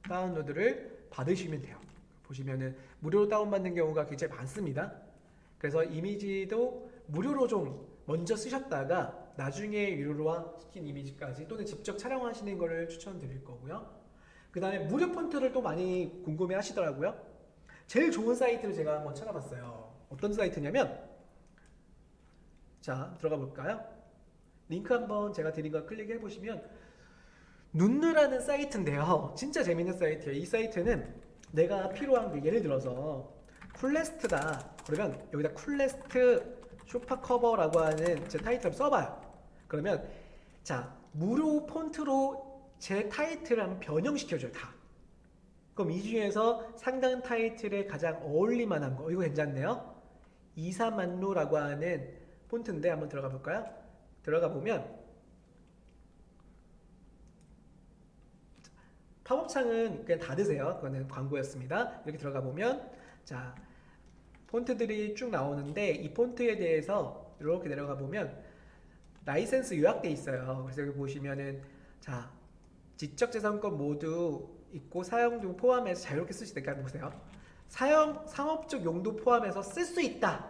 다운로드를 받으시면 돼요. 보시면은 무료로 다운받는 경우가 굉장히 많습니다. 그래서 이미지도 무료로 좀 먼저 쓰셨다가 나중에 유료화 시킨 이미지까지 또는 직접 촬영하시는 거를 추천드릴 거고요. 그 다음에 무료 폰트를 또 많이 궁금해 하시더라고요. 제일 좋은 사이트를 제가 한번 찾아봤어요. 어떤 사이트냐면 자 들어가 볼까요? 링크 한번 제가 드린 거 클릭해 보시면 눈누라는 사이트인데요. 진짜 재밌는 사이트예요. 이 사이트는 내가 필요한 게 예를 들어서 쿨레스트다. 그러면 여기다 쿨레스트 슈퍼커버라고 하는 제 타이틀을 써봐요. 그러면 자 무료 폰트로 제 타이틀을 한번 변형시켜줘요. 다. 그럼 이 중에서 상당 타이틀에 가장 어울릴만한 거 이거 괜찮네요. 이사만루라고 하는 폰트인데 한번 들어가 볼까요? 들어가 보면 팝업 창은 그냥 닫으세요. 그거는 광고였습니다. 이렇게 들어가 보면 자 폰트들이 쭉 나오는데 이 폰트에 대해서 이렇게 내려가 보면 라이센스 요약돼 있어요. 그래서 여기 보시면은 자 지적재산권 모두 있고 사용 등 포함해서 자유롭게 쓸 수 있다. 보세요. 상업적 용도 포함해서 쓸 수 있다.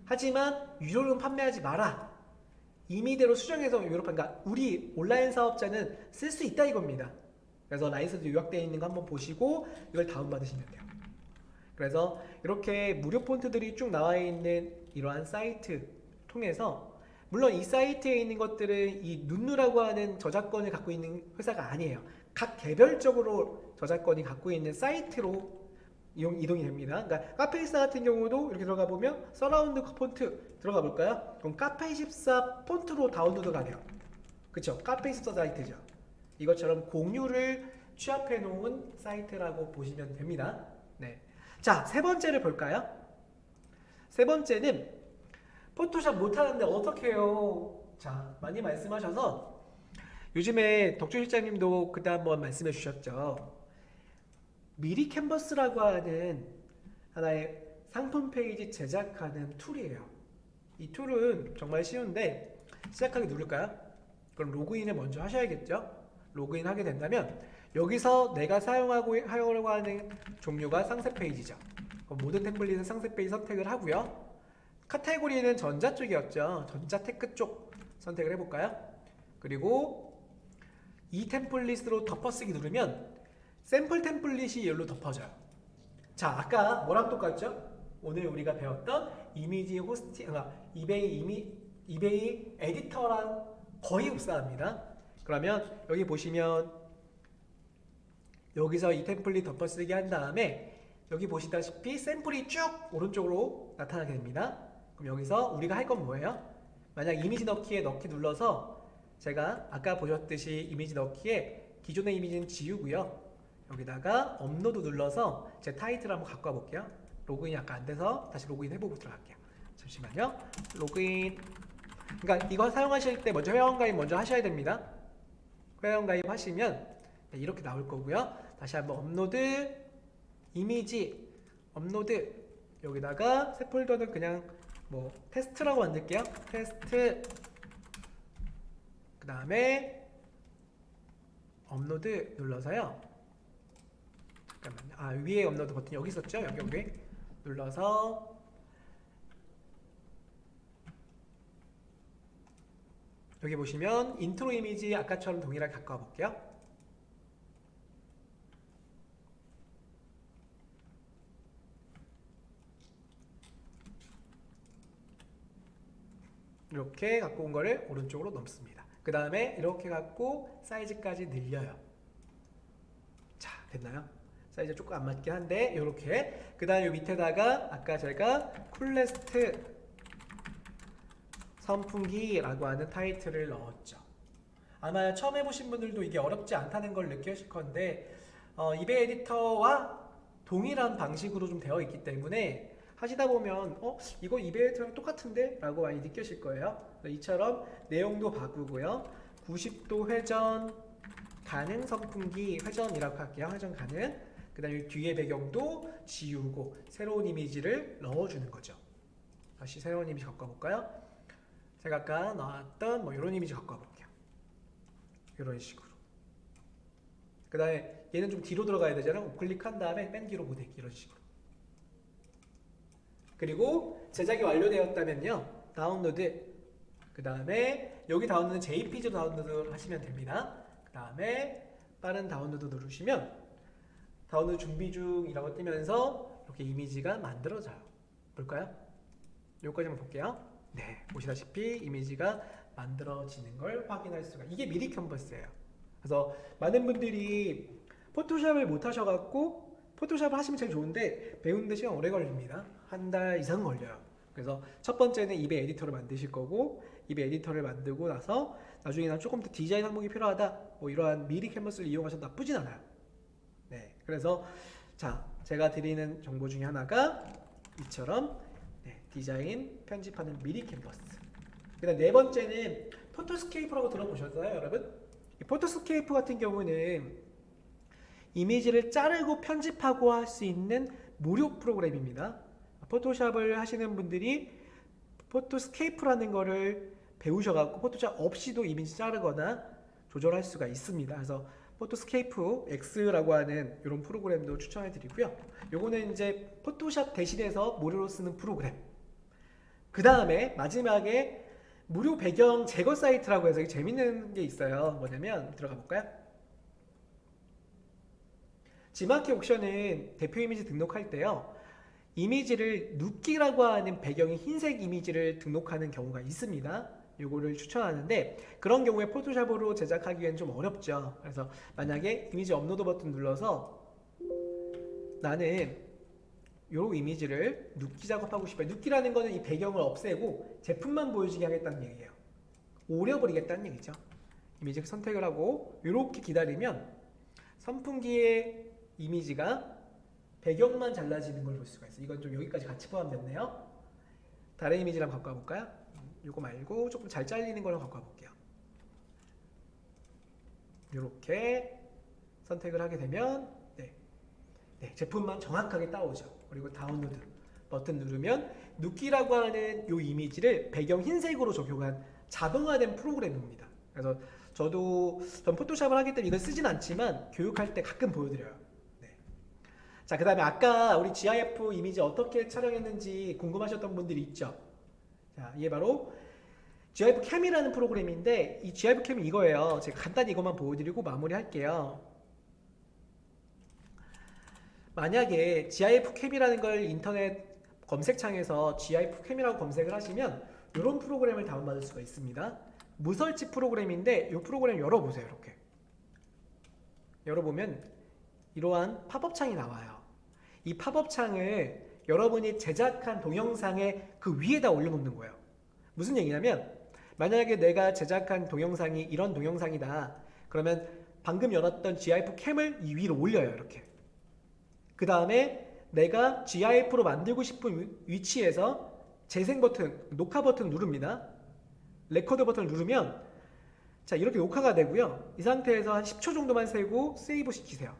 하지만 유료로는 판매하지 마라. 임의대로 수정해서 유료 그러니까 우리 온라인 사업자는 쓸 수 있다 이겁니다. 그래서 라이센스 요약되어 있는 거 한번 보시고 이걸 다운받으시면 돼요. 그래서 이렇게 무료 폰트들이 쭉 나와 있는 이러한 사이트 통해서 물론 이 사이트에 있는 것들은 이 눈누라고 하는 저작권을 갖고 있는 회사가 아니에요. 각 개별적으로 저작권이 갖고 있는 사이트로 이동이 됩니다. 그러니까 카페24 같은 경우도 이렇게 들어가 보면 서라운드 폰트 들어가 볼까요? 그럼 카페24 폰트로 다운로드가 돼요. 그쵸? 카페24 사이트죠. 이것처럼 공유를 취합해 놓은 사이트라고 보시면 됩니다. 네. 자, 세 번째를 볼까요? 세 번째는 포토샵 못하는데 어떻게 해요? 자, 많이 말씀하셔서 요즘에 덕주 실장님도 그때 한번 말씀해 주셨죠. 미리 캔버스라고 하는 하나의 상품 페이지 제작하는 툴이에요. 이 툴은 정말 쉬운데 시작하기 누를까요? 그럼 로그인을 먼저 하셔야겠죠? 로그인 하게 된다면 여기서 내가 사용하려고 하는 종류가 상세 페이지죠. 모든 템플릿은 상세 페이지 선택을 하고요. 카테고리는 전자 쪽이었죠. 전자 테크 쪽 선택을 해볼까요? 그리고 이 템플릿으로 덮어쓰기 누르면 샘플 템플릿이 여기로 덮어져요. 자, 아까 뭐랑 똑같죠? 오늘 우리가 배웠던 이미지 호스팅, 이베이 에디터랑 거의 흡사합니다. 그러면 여기 보시면 여기서 이 템플릿 덮어쓰기 한 다음에 여기 보시다시피 샘플이 쭉 오른쪽으로 나타나게 됩니다. 그럼 여기서 우리가 할 건 뭐예요? 만약 이미지 넣기에 넣기 눌러서 제가 아까 보셨듯이 이미지 넣기에 기존의 이미지는 지우고요. 여기다가 업로드 눌러서 제 타이틀 한번 갖고 와볼게요. 로그인이 아까 안 돼서 다시 로그인 해보도록 할게요. 잠시만요. 로그인. 그러니까 이거 사용하실 때 먼저 회원가입 먼저 하셔야 됩니다. 회원가입 하시면 이렇게 나올 거고요. 다시 한번 업로드, 이미지, 업로드. 여기다가 새 폴더는 그냥 뭐 테스트라고 만들게요. 테스트. 그 다음에 업로드 눌러서요. 잠깐만요. 위에 업로드 버튼이 여기 있었죠? 여기 눌러서 여기 보시면 인트로 이미지 아까처럼 동일하게 갖고 와볼게요. 이렇게 갖고 온 거를 오른쪽으로 넘습니다. 그 다음에 이렇게 갖고 사이즈까지 늘려요. 자, 됐나요? 사이즈 조금 안 맞긴 한데 이렇게. 그 다음에 밑에다가 아까 제가 쿨레스트 선풍기라고 하는 타이틀을 넣었죠. 아마 처음 해보신 분들도 이게 어렵지 않다는 걸 느끼실 건데 이베이 에디터와 동일한 방식으로 좀 되어 있기 때문에 하시다 보면 이거 이베이 에디터랑 똑같은데? 라고 많이 느끼실 거예요. 이처럼 내용도 바꾸고요. 90도 회전 가능 선풍기 회전이라고 할게요. 회전 가능. 그 다음에 뒤에 배경도 지우고 새로운 이미지를 넣어주는 거죠. 다시 새로운 이미지 갖고 와볼까요? 제가 아까 나왔던 이런 이미지 갖고 와볼게요. 이런 식으로. 그 다음에 얘는 좀 뒤로 들어가야 되잖아요. 우클릭한 다음에 맨 뒤로 보내기 이런 식으로. 그리고 제작이 완료되었다면요. 다운로드. 그 다음에 여기 다운로드는 JPG로 다운로드 하시면 됩니다. 그 다음에 빠른 다운로드 누르시면 다운로드 준비 중이라고 뜨면서 이렇게 이미지가 만들어져요. 볼까요? 여기까지만 볼게요. 네, 보시다시피 이미지가 만들어지는 걸 확인할 수가. 이게 미리 캔버스예요. 그래서 많은 분들이 포토샵을 못 하셔갖고 포토샵을 하시면 제일 좋은데 배우는데 시간 오래 걸립니다. 한 달 이상 걸려요. 그래서 첫 번째는 이베이 에디터를 만드실 거고 이베이 에디터를 만들고 나서 나중에는 조금 더 디자인 항목이 필요하다. 이러한 미리 캔버스를 이용하셔도 나쁘진 않아요. 네, 그래서 자 제가 드리는 정보 중에 하나가 이처럼 디자인 편집하는 미리 캔버스. 그다음 네 번째는 포토스케이프라고 들어보셨어요, 여러분? 이 포토스케이프 같은 경우는 이미지를 자르고 편집하고 할 수 있는 무료 프로그램입니다. 포토샵을 하시는 분들이 포토스케이프라는 거를 배우셔갖고 포토샵 없이도 이미지 자르거나 조절할 수가 있습니다. 그래서 포토스케이프 X라고 하는 이런 프로그램도 추천해 드리고요. 요거는 이제 포토샵 대신해서 무료로 쓰는 프로그램. 그 다음에 마지막에 무료 배경 제거 사이트라고 해서 재밌는 게 있어요. 뭐냐면 들어가 볼까요? 지마키 옥션은 대표 이미지 등록할 때요. 이미지를 눕기라고 하는 배경이 흰색 이미지를 등록하는 경우가 있습니다. 요거를 추천하는데 그런 경우에 포토샵으로 제작하기엔 좀 어렵죠. 그래서 만약에 이미지 업로드 버튼 눌러서 나는 요 이미지를 눕기 작업하고 싶어요. 눕기라는 거는 이 배경을 없애고 제품만 보여지게 하겠다는 얘기예요. 오려버리겠다는 얘기죠. 이미지 선택을 하고 이렇게 기다리면 선풍기의 이미지가 배경만 잘라지는 걸 볼 수가 있어요. 이건 좀 여기까지 같이 포함됐네요. 다른 이미지랑 갖고 와볼까요? 이거 말고 조금 잘 잘리는 걸로 갖고 와볼게요. 이렇게 선택을 하게 되면 네, 제품만 정확하게 따오죠. 그리고 다운로드 버튼 누르면 눕기라고 하는 이 이미지를 배경 흰색으로 적용한 자동화된 프로그램입니다. 그래서 전 포토샵을 하기 때문에 이걸 쓰진 않지만 교육할 때 가끔 보여드려요. 네. 자, 그 다음에 아까 우리 GIF 이미지 어떻게 촬영했는지 궁금하셨던 분들이 있죠. 자, 이게 바로 GIF 캠이라는 프로그램인데 이 GIF 캠이 이거예요. 제가 간단히 이것만 보여드리고 마무리할게요. 만약에 GIF 캠이라는 걸 인터넷 검색창에서 GIF 캠이라고 검색을 하시면 이런 프로그램을 다운받을 수가 있습니다. 무설치 프로그램인데 이 프로그램 열어보세요. 이렇게 열어보면 이러한 팝업 창이 나와요. 이 팝업 창을 여러분이 제작한 동영상의 그 위에다 올려놓는 거예요. 무슨 얘기냐면 만약에 내가 제작한 동영상이 이런 동영상이다. 그러면 방금 열었던 GIF 캠을 이 위로 올려요. 이렇게. 그 다음에 내가 GIF로 만들고 싶은 위치에서 재생 버튼, 녹화 버튼 누릅니다. 레코드 버튼을 누르면 자 이렇게 녹화가 되고요. 이 상태에서 한 10초 정도만 세고 세이브 시키세요.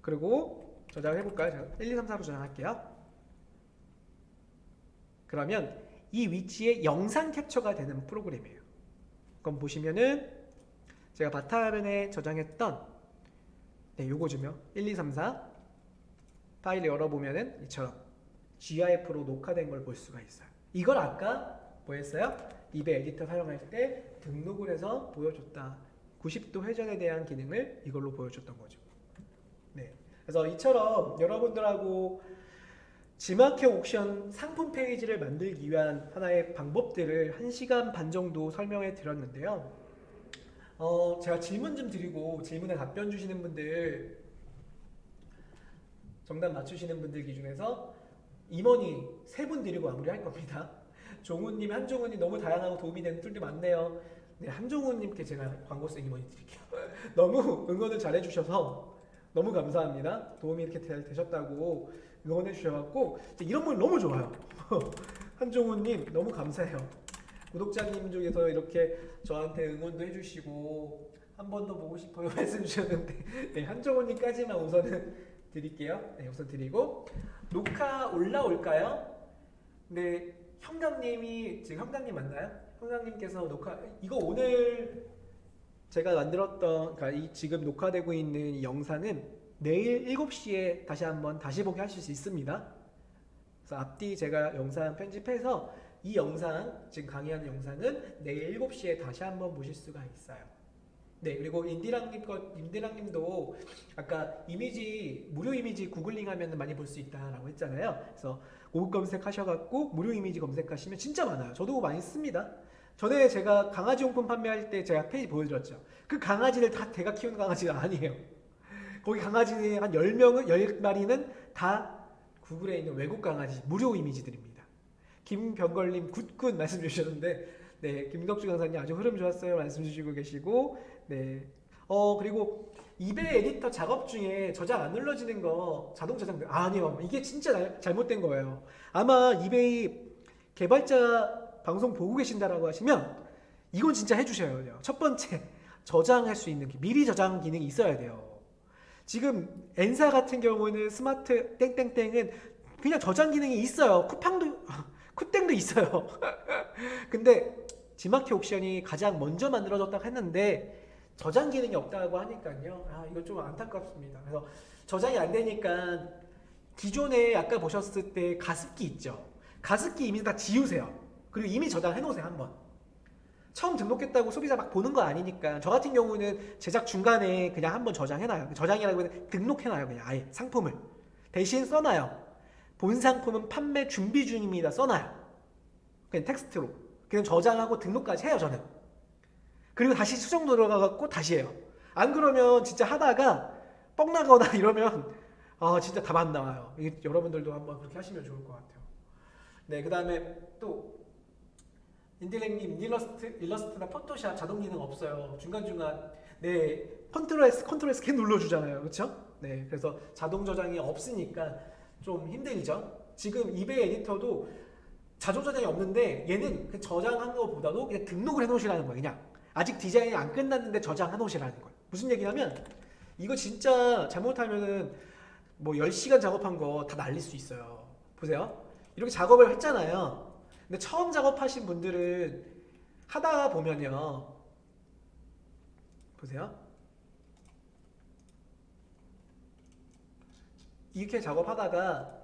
그리고 저장을 해볼까요? 제가 1, 2, 3, 4로 저장할게요. 그러면 이 위치에 영상 캡처가 되는 프로그램이에요. 그럼 보시면은 제가 바탕화면에 저장했던 요거죠. 1, 2, 3, 4 파일을 열어보면은 이처럼 GIF로 녹화된 걸 볼 수가 있어요. 이걸 아까 뭐 했어요? 이베 에디터 사용할 때 등록을 해서 보여줬다. 90도 회전에 대한 기능을 이걸로 보여줬던 거죠. 네. 그래서 이처럼 여러분들하고 지마켓 옥션 상품 페이지를 만들기 위한 하나의 방법들을 1시간 반 정도 설명해 드렸는데요. 제가 질문 좀 드리고 질문에 답변 주시는 분들, 정답 맞추시는 분들 기준에서 임원이 3분 드리고 마무리할 겁니다. 종훈님, 한종훈님 너무 다양하고 도움이 되는 툴도 많네요. 네, 한종훈님께 제가 광고성 임원이 드릴게요. 너무 응원을 잘해주셔서 너무 감사합니다. 도움이 이렇게 되셨다고 응원해 주셔갖고 이런 분 너무 좋아요. 한종훈님 너무 감사해요. 구독자님 중에서 이렇게 저한테 응원도 해주시고 한 번 더 보고 싶어요 말씀 주셨는데 네, 한종훈님까지만 우선은 드릴게요. 네, 우선 드리고 녹화 올라올까요? 네, 형감님이 지금 형감님 맞나요? 형감님께서 녹화 이거 오늘 제가 만들었던 그러니까 이 지금 녹화되고 있는 이 영상은 내일 7시에 다시 보기 하실 수 있습니다. 그래서 앞뒤 제가 영상 편집해서 이 영상 지금 강의하는 영상은 내일 7시에 다시 한번 보실 수가 있어요. 네, 그리고 임디랑님도 아까 이미지 무료 이미지 구글링하면 많이 볼 수 있다라고 했잖아요. 그래서 고급 검색하셔갖고 무료 이미지 검색하시면 진짜 많아요. 저도 많이 씁니다. 전에 제가 강아지 용품 판매할 때 제가 페이지 보여드렸죠. 그 강아지를 다 제가 키우는 강아지가 아니에요. 거기 강아지 한 10마리는 다 구글에 있는 외국 강아지 무료 이미지들입니다. 김병걸님 굿굿 말씀 주셨는데 네, 김덕주 강사님 아주 흐름 좋았어요 말씀 주시고 계시고 네, 그리고 이베이 에디터 작업 중에 저장 안 눌러지는 거 자동 저장 아니요, 이게 진짜 잘못된 거예요. 아마 이베이 개발자 방송 보고 계신다라고 하시면 이건 진짜 해주셔야 돼요. 첫 번째 저장할 수 있는 미리 저장 기능이 있어야 돼요. 지금 엔사 같은 경우는 스마트 땡땡땡은 그냥 저장 기능이 있어요. 쿠땡도 있어요. 근데 지마켓 옥션이 가장 먼저 만들어졌다고 했는데 저장 기능이 없다고 하니까요. 이거 좀 안타깝습니다. 그래서 저장이 안 되니까 기존에 아까 보셨을 때 가습기 있죠. 가습기 이미 다 지우세요. 그리고 이미 저장해 놓으세요. 한번. 처음 등록했다고 소비자 막 보는 거 아니니까 저 같은 경우는 제작 중간에 그냥 한번 저장해놔요. 저장이라고 해서 등록해놔요. 그냥 아예 상품을. 대신 써놔요. 본 상품은 판매 준비 중입니다. 써놔요. 그냥 텍스트로. 그냥 저장하고 등록까지 해요. 저는. 그리고 다시 수정 들어가갖고 다시 해요. 안 그러면 진짜 하다가 뻥 나거나 이러면 진짜 답 안 나와요. 여러분들도 한번 그렇게 하시면 좋을 것 같아요. 네, 그 다음에 또 인딜렉님 일러스트나 포토샵 자동 기능 없어요. 중간중간 네 컨트롤 S 키 눌러주잖아요. 그렇죠? 네, 그래서 자동 저장이 없으니까 좀 힘들죠. 지금 이베이 에디터도 자동 저장이 없는데 얘는 그 저장한 것보다도 그냥 등록을 해놓으시라는 거예요. 그냥 아직 디자인이 안 끝났는데 저장해 놓으시라는 거예요. 무슨 얘기냐면 이거 진짜 잘못하면은 뭐 10시간 작업한 거 다 날릴 수 있어요. 보세요. 이렇게 작업을 했잖아요. 근데 처음 작업하신 분들은 하다 보면요. 보세요. 이렇게 작업하다가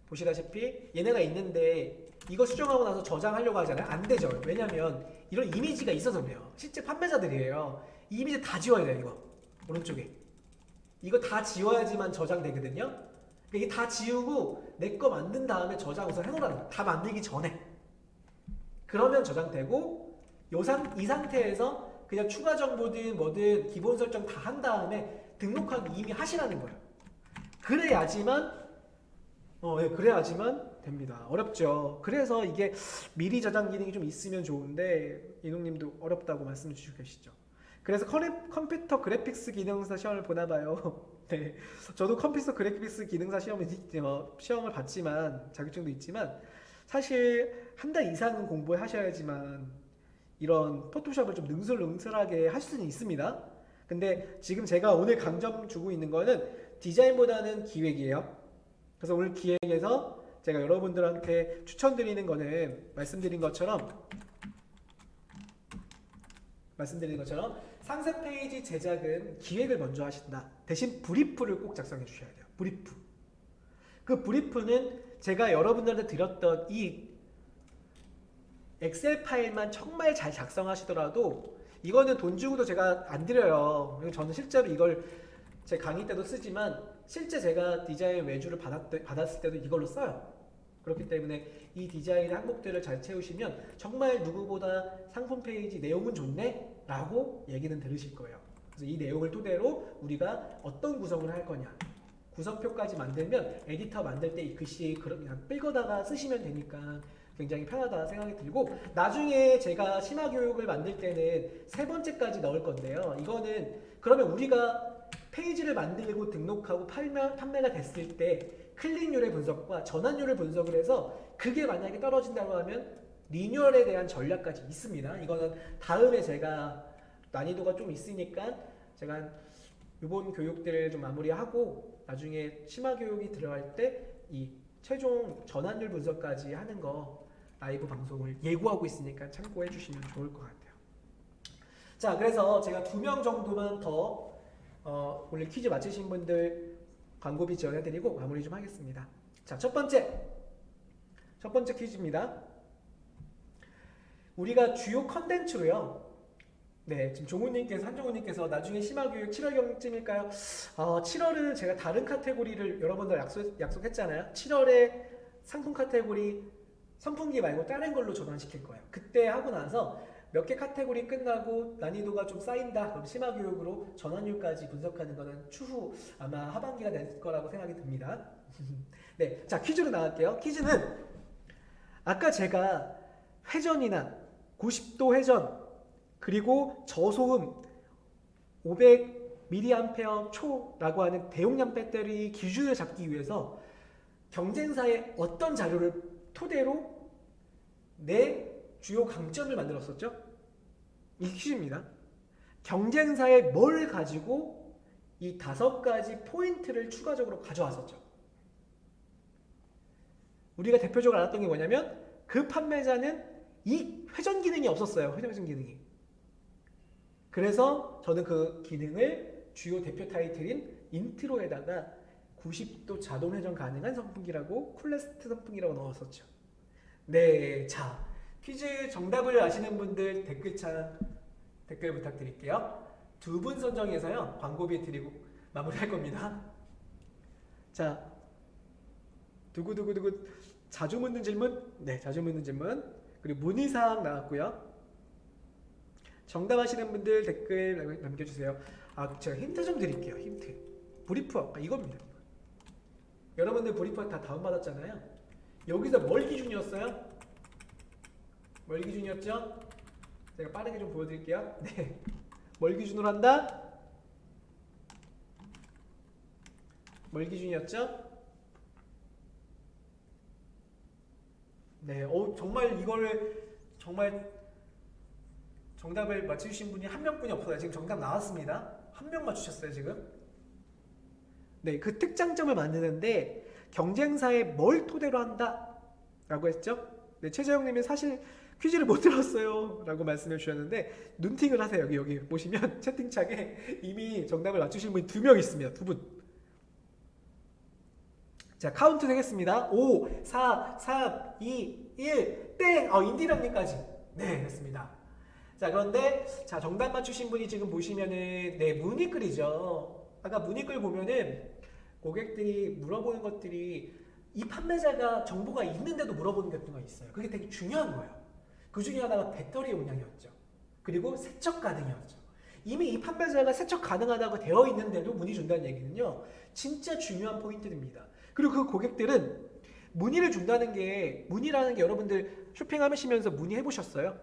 보시다시피 얘네가 있는데 이거 수정하고 나서 저장하려고 하잖아요. 안 되죠. 왜냐면 이런 이미지가 있어서 그래요. 실제 판매자들이에요. 이 이미지 다 지워야 돼요. 이거 오른쪽에 이거 다 지워야지만 저장되거든요. 그러니까 이게 다 지우고 내 거 만든 다음에 저장 우선 해놓으라는 거야. 다 만들기 전에. 그러면 저장되고 이 상태에서 그냥 추가 정보든 뭐든 기본 설정 다 한 다음에 등록하기 이미 하시라는 거예요. 그래야지만 됩니다. 어렵죠. 그래서 이게 미리 저장 기능이 좀 있으면 좋은데 이농님도 어렵다고 말씀 주시고 계시죠. 그래서 컴퓨터 그래픽스 기능사 시험을 보나 봐요. 네, 저도 컴퓨터 그래픽스 기능사 시험을 봤지만 자격증도 있지만 사실 한 달 이상은 공부하셔야지만 이런 포토샵을 좀 능술능술하게 할 수는 있습니다. 근데 지금 제가 오늘 강점 주고 있는 거는 디자인보다는 기획이에요. 그래서 오늘 기획에서 제가 여러분들한테 추천드리는 거는 말씀드린 것처럼 상세 페이지 제작은 기획을 먼저 하신다. 대신 브리프를 꼭 작성해 주셔야 돼요. 브리프. 그 브리프는 제가 여러분들한테 드렸던 이 엑셀 파일만 정말 잘 작성하시더라도 이거는 돈 주고도 제가 안 드려요. 저는 실제로 이걸 제 강의 때도 쓰지만 실제 제가 디자인 외주를 받았을 때도 이걸로 써요. 그렇기 때문에 이 디자인의 항목들을 잘 채우시면 정말 누구보다 상품 페이지 내용은 좋네? 라고 얘기는 들으실 거예요. 그래서 이 내용을 토대로 우리가 어떤 구성을 할 거냐, 구성표까지 만들면 에디터 만들 때 이 글씨 그냥 끌거다가 쓰시면 되니까 굉장히 편하다 생각이 들고, 나중에 제가 심화교육을 만들 때는 3번째까지 넣을 건데요. 이거는 그러면 우리가 페이지를 만들고 등록하고 판매가 됐을 때 클릭률의 분석과 전환율을 분석을 해서 그게 만약에 떨어진다고 하면 리뉴얼에 대한 전략까지 있습니다. 이거는 다음에 제가 난이도가 좀 있으니까 제가 이번 교육들을 좀 마무리하고 나중에 심화교육이 들어갈 때 이 최종 전환율 분석까지 하는 거 라이브 방송을 예고하고 있으니까 참고해 주시면 좋을 것 같아요. 자, 그래서 제가 2명 정도만 더 오늘 퀴즈 맞히신 분들 광고비 지원해드리고 마무리 좀 하겠습니다. 자, 첫 번째 퀴즈입니다. 우리가 주요 컨텐츠로요. 네, 지금 한종훈님께서 나중에 심화교육 7월경쯤일까요? 7월은 제가 다른 카테고리를 여러분들 약속했잖아요. 7월에 상품 카테고리 선풍기 말고 다른 걸로 전환시킬 거예요. 그때 하고 나서 몇 개 카테고리 끝나고 난이도가 좀 쌓인다. 그럼 심화교육으로 전환율까지 분석하는 거는 추후 아마 하반기가 될 거라고 생각이 듭니다. 네, 자, 퀴즈로 나갈게요. 퀴즈는 아까 제가 회전이나 90도 회전 그리고 저소음 500mAh 초라고 하는 대용량 배터리 기준을 잡기 위해서 경쟁사의 어떤 자료를 토대로 내 주요 강점을 만들었었죠? 이 퀴즈입니다. 경쟁사의 뭘 가지고 이 5가지 포인트를 추가적으로 가져왔었죠. 우리가 대표적으로 알았던 게 뭐냐면 그 판매자는 이 회전 기능이 없었어요. 회전 기능이. 그래서 저는 그 기능을 주요 대표 타이틀인 인트로에다가 90도 자동 회전 가능한 선풍기라고 쿨레스트 선풍기라고 넣었었죠. 네, 자, 퀴즈 정답을 아시는 분들 댓글 부탁드릴게요. 2분 선정해서요 광고비 드리고 마무리할 겁니다. 자, 두구두구두구 자주 묻는 질문, 네, 자주 묻는 질문 그리고 문의사항 나왔고요. 정답 아시는 분들 댓글 남겨주세요. 제가 힌트 좀 드릴게요. 힌트. 브리프 아까 이겁니다. 여러분들 브리프 다 다운받았잖아요. 여기서 뭘 기준이었어요? 뭘 기준이었죠? 제가 빠르게 좀 보여드릴게요. 네. 뭘 기준으로 한다? 뭘 기준이었죠? 네. 정말 이거를 정말 정답을 맞추신 분이 한 명뿐이 없어요. 지금 정답 나왔습니다. 한 명 맞추셨어요, 지금. 네, 그 특장점을 만드는데 경쟁사에 뭘 토대로 한다? 라고 했죠? 네, 최재영님이 사실 퀴즈를 못 들었어요 라고 말씀해 주셨는데 눈팅을 하세요. 여기 보시면 채팅창에 이미 정답을 맞추신 분이 2명 있습니다. 2분. 자, 카운트 되겠습니다. 5, 4, 3, 2, 1, 땡! 인디랑님까지. 네, 됐습니다. 자, 그런데 자, 정답 맞추신 분이 지금 보시면은 네, 문의글이죠. 아까 문의글 보면은 고객들이 물어보는 것들이 이 판매자가 정보가 있는데도 물어보는 경우가 있어요. 그게 되게 중요한 거예요. 그 중에 하나가 배터리 용량이었죠. 그리고 세척 가능이었죠. 이미 이 판매자가 세척 가능하다고 되어 있는데도 문의 준다는 얘기는요, 진짜 중요한 포인트입니다. 그리고 그 고객들은 문의를 준다는 게, 문의라는 게 여러분들 쇼핑하시면서 문의해 보셨어요?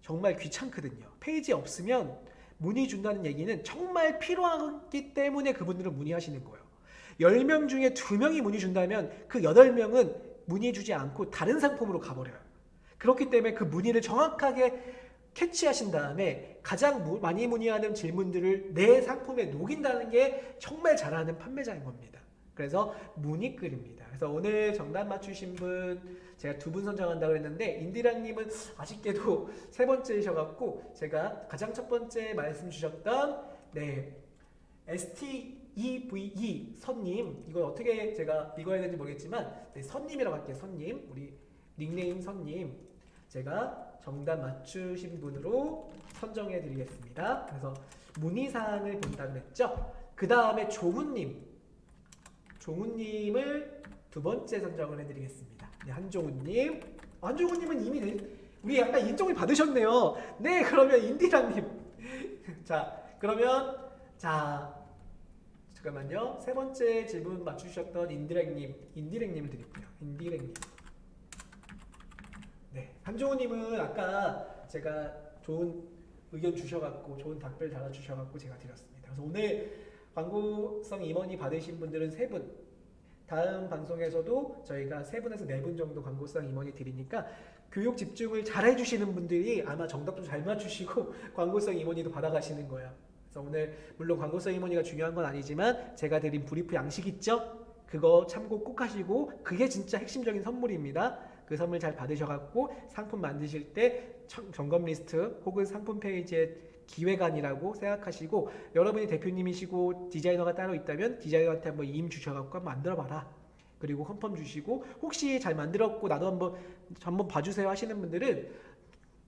정말 귀찮거든요. 페이지에 없으면 문의 준다는 얘기는 정말 필요하기 때문에 그분들은 문의하시는 거예요. 10명 중에 2명이 문의 준다면 그 8명은 문의 주지 않고 다른 상품으로 가버려요. 그렇기 때문에 그 문의를 정확하게 캐치하신 다음에 가장 많이 문의하는 질문들을 내 상품에 녹인다는 게 정말 잘하는 판매자인 겁니다. 그래서 문의글입니다. 그래서 오늘 정답 맞추신 분 제가 2분 선정한다고 했는데 인디랑님은 아쉽게도 3번째이셔갖고 제가 가장 첫 번째 말씀 주셨던 STEVE 선님, 이걸 어떻게 제가 읽어야 되는지 모르겠지만 선님이라고 할게요. 선님, 우리 닉네임 선님, 제가 정답 맞추신 분으로 선정해 드리겠습니다. 그래서 문의사항을 본다 그랬죠. 그 다음에 종훈님을 2번째 선정을 해드리겠습니다. 네, 한종훈님은 이미 우리 약간 인정을 받으셨네요. 네, 그러면 인디랑님. 자, 그러면 잠깐만요. 3번째 질문 맞추셨던 인디랭님을 드릴게요. 인디랭님. 네, 한종훈님은 아까 제가 좋은 의견 주셔갖고 좋은 답글 달아주셔갖고 제가 드렸습니다. 그래서 오늘 광고성 임원이 받으신 분들은 3분, 다음 방송에서도 저희가 3분에서 4분 정도 광고성 임원이 드리니까 교육 집중을 잘 해주시는 분들이 아마 정답도 잘 맞추시고 광고성 임원이도 받아가시는 거예요. 그래서 오늘 물론 광고성 임원이가 중요한 건 아니지만 제가 드린 브리프 양식 있죠? 그거 참고 꼭 하시고 그게 진짜 핵심적인 선물입니다. 그 선물 잘 받으셔갖고 상품 만드실 때 점검 리스트 혹은 상품 페이지에 기획안이라고 생각하시고, 여러분이 대표님이시고 디자이너가 따로 있다면 디자이너한테 한번 임 주셔갖고 한번 만들어봐라. 그리고 컨펌 주시고 혹시 잘 만들었고 나도 한번 봐주세요 하시는 분들은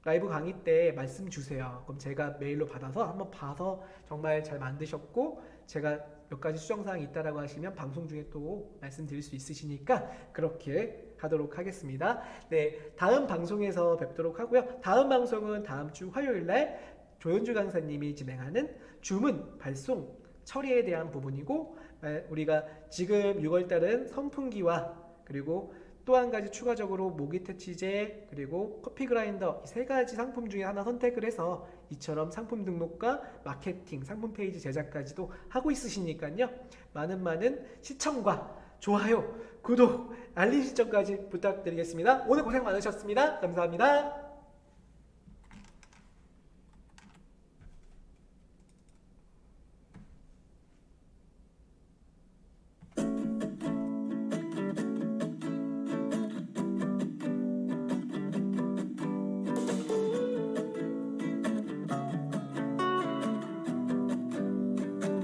라이브 강의 때 말씀 주세요. 그럼 제가 메일로 받아서 한번 봐서 정말 잘 만드셨고 제가 몇 가지 수정사항이 있다라고 하시면 방송 중에 또 말씀드릴 수 있으시니까 그렇게 하도록 하겠습니다. 네, 다음 방송에서 뵙도록 하고요. 다음 방송은 다음 주 화요일날 조현주 강사님이 진행하는 주문, 발송, 처리에 대한 부분이고, 우리가 지금 6월달은 선풍기와 그리고 또 한 가지 추가적으로 모기 퇴치제 그리고 커피 그라인더 이 3가지 상품 중에 하나 선택을 해서 이처럼 상품 등록과 마케팅, 상품 페이지 제작까지도 하고 있으시니까요. 많은 시청과 좋아요, 구독, 알림 설정까지 부탁드리겠습니다. 오늘 고생 많으셨습니다. 감사합니다.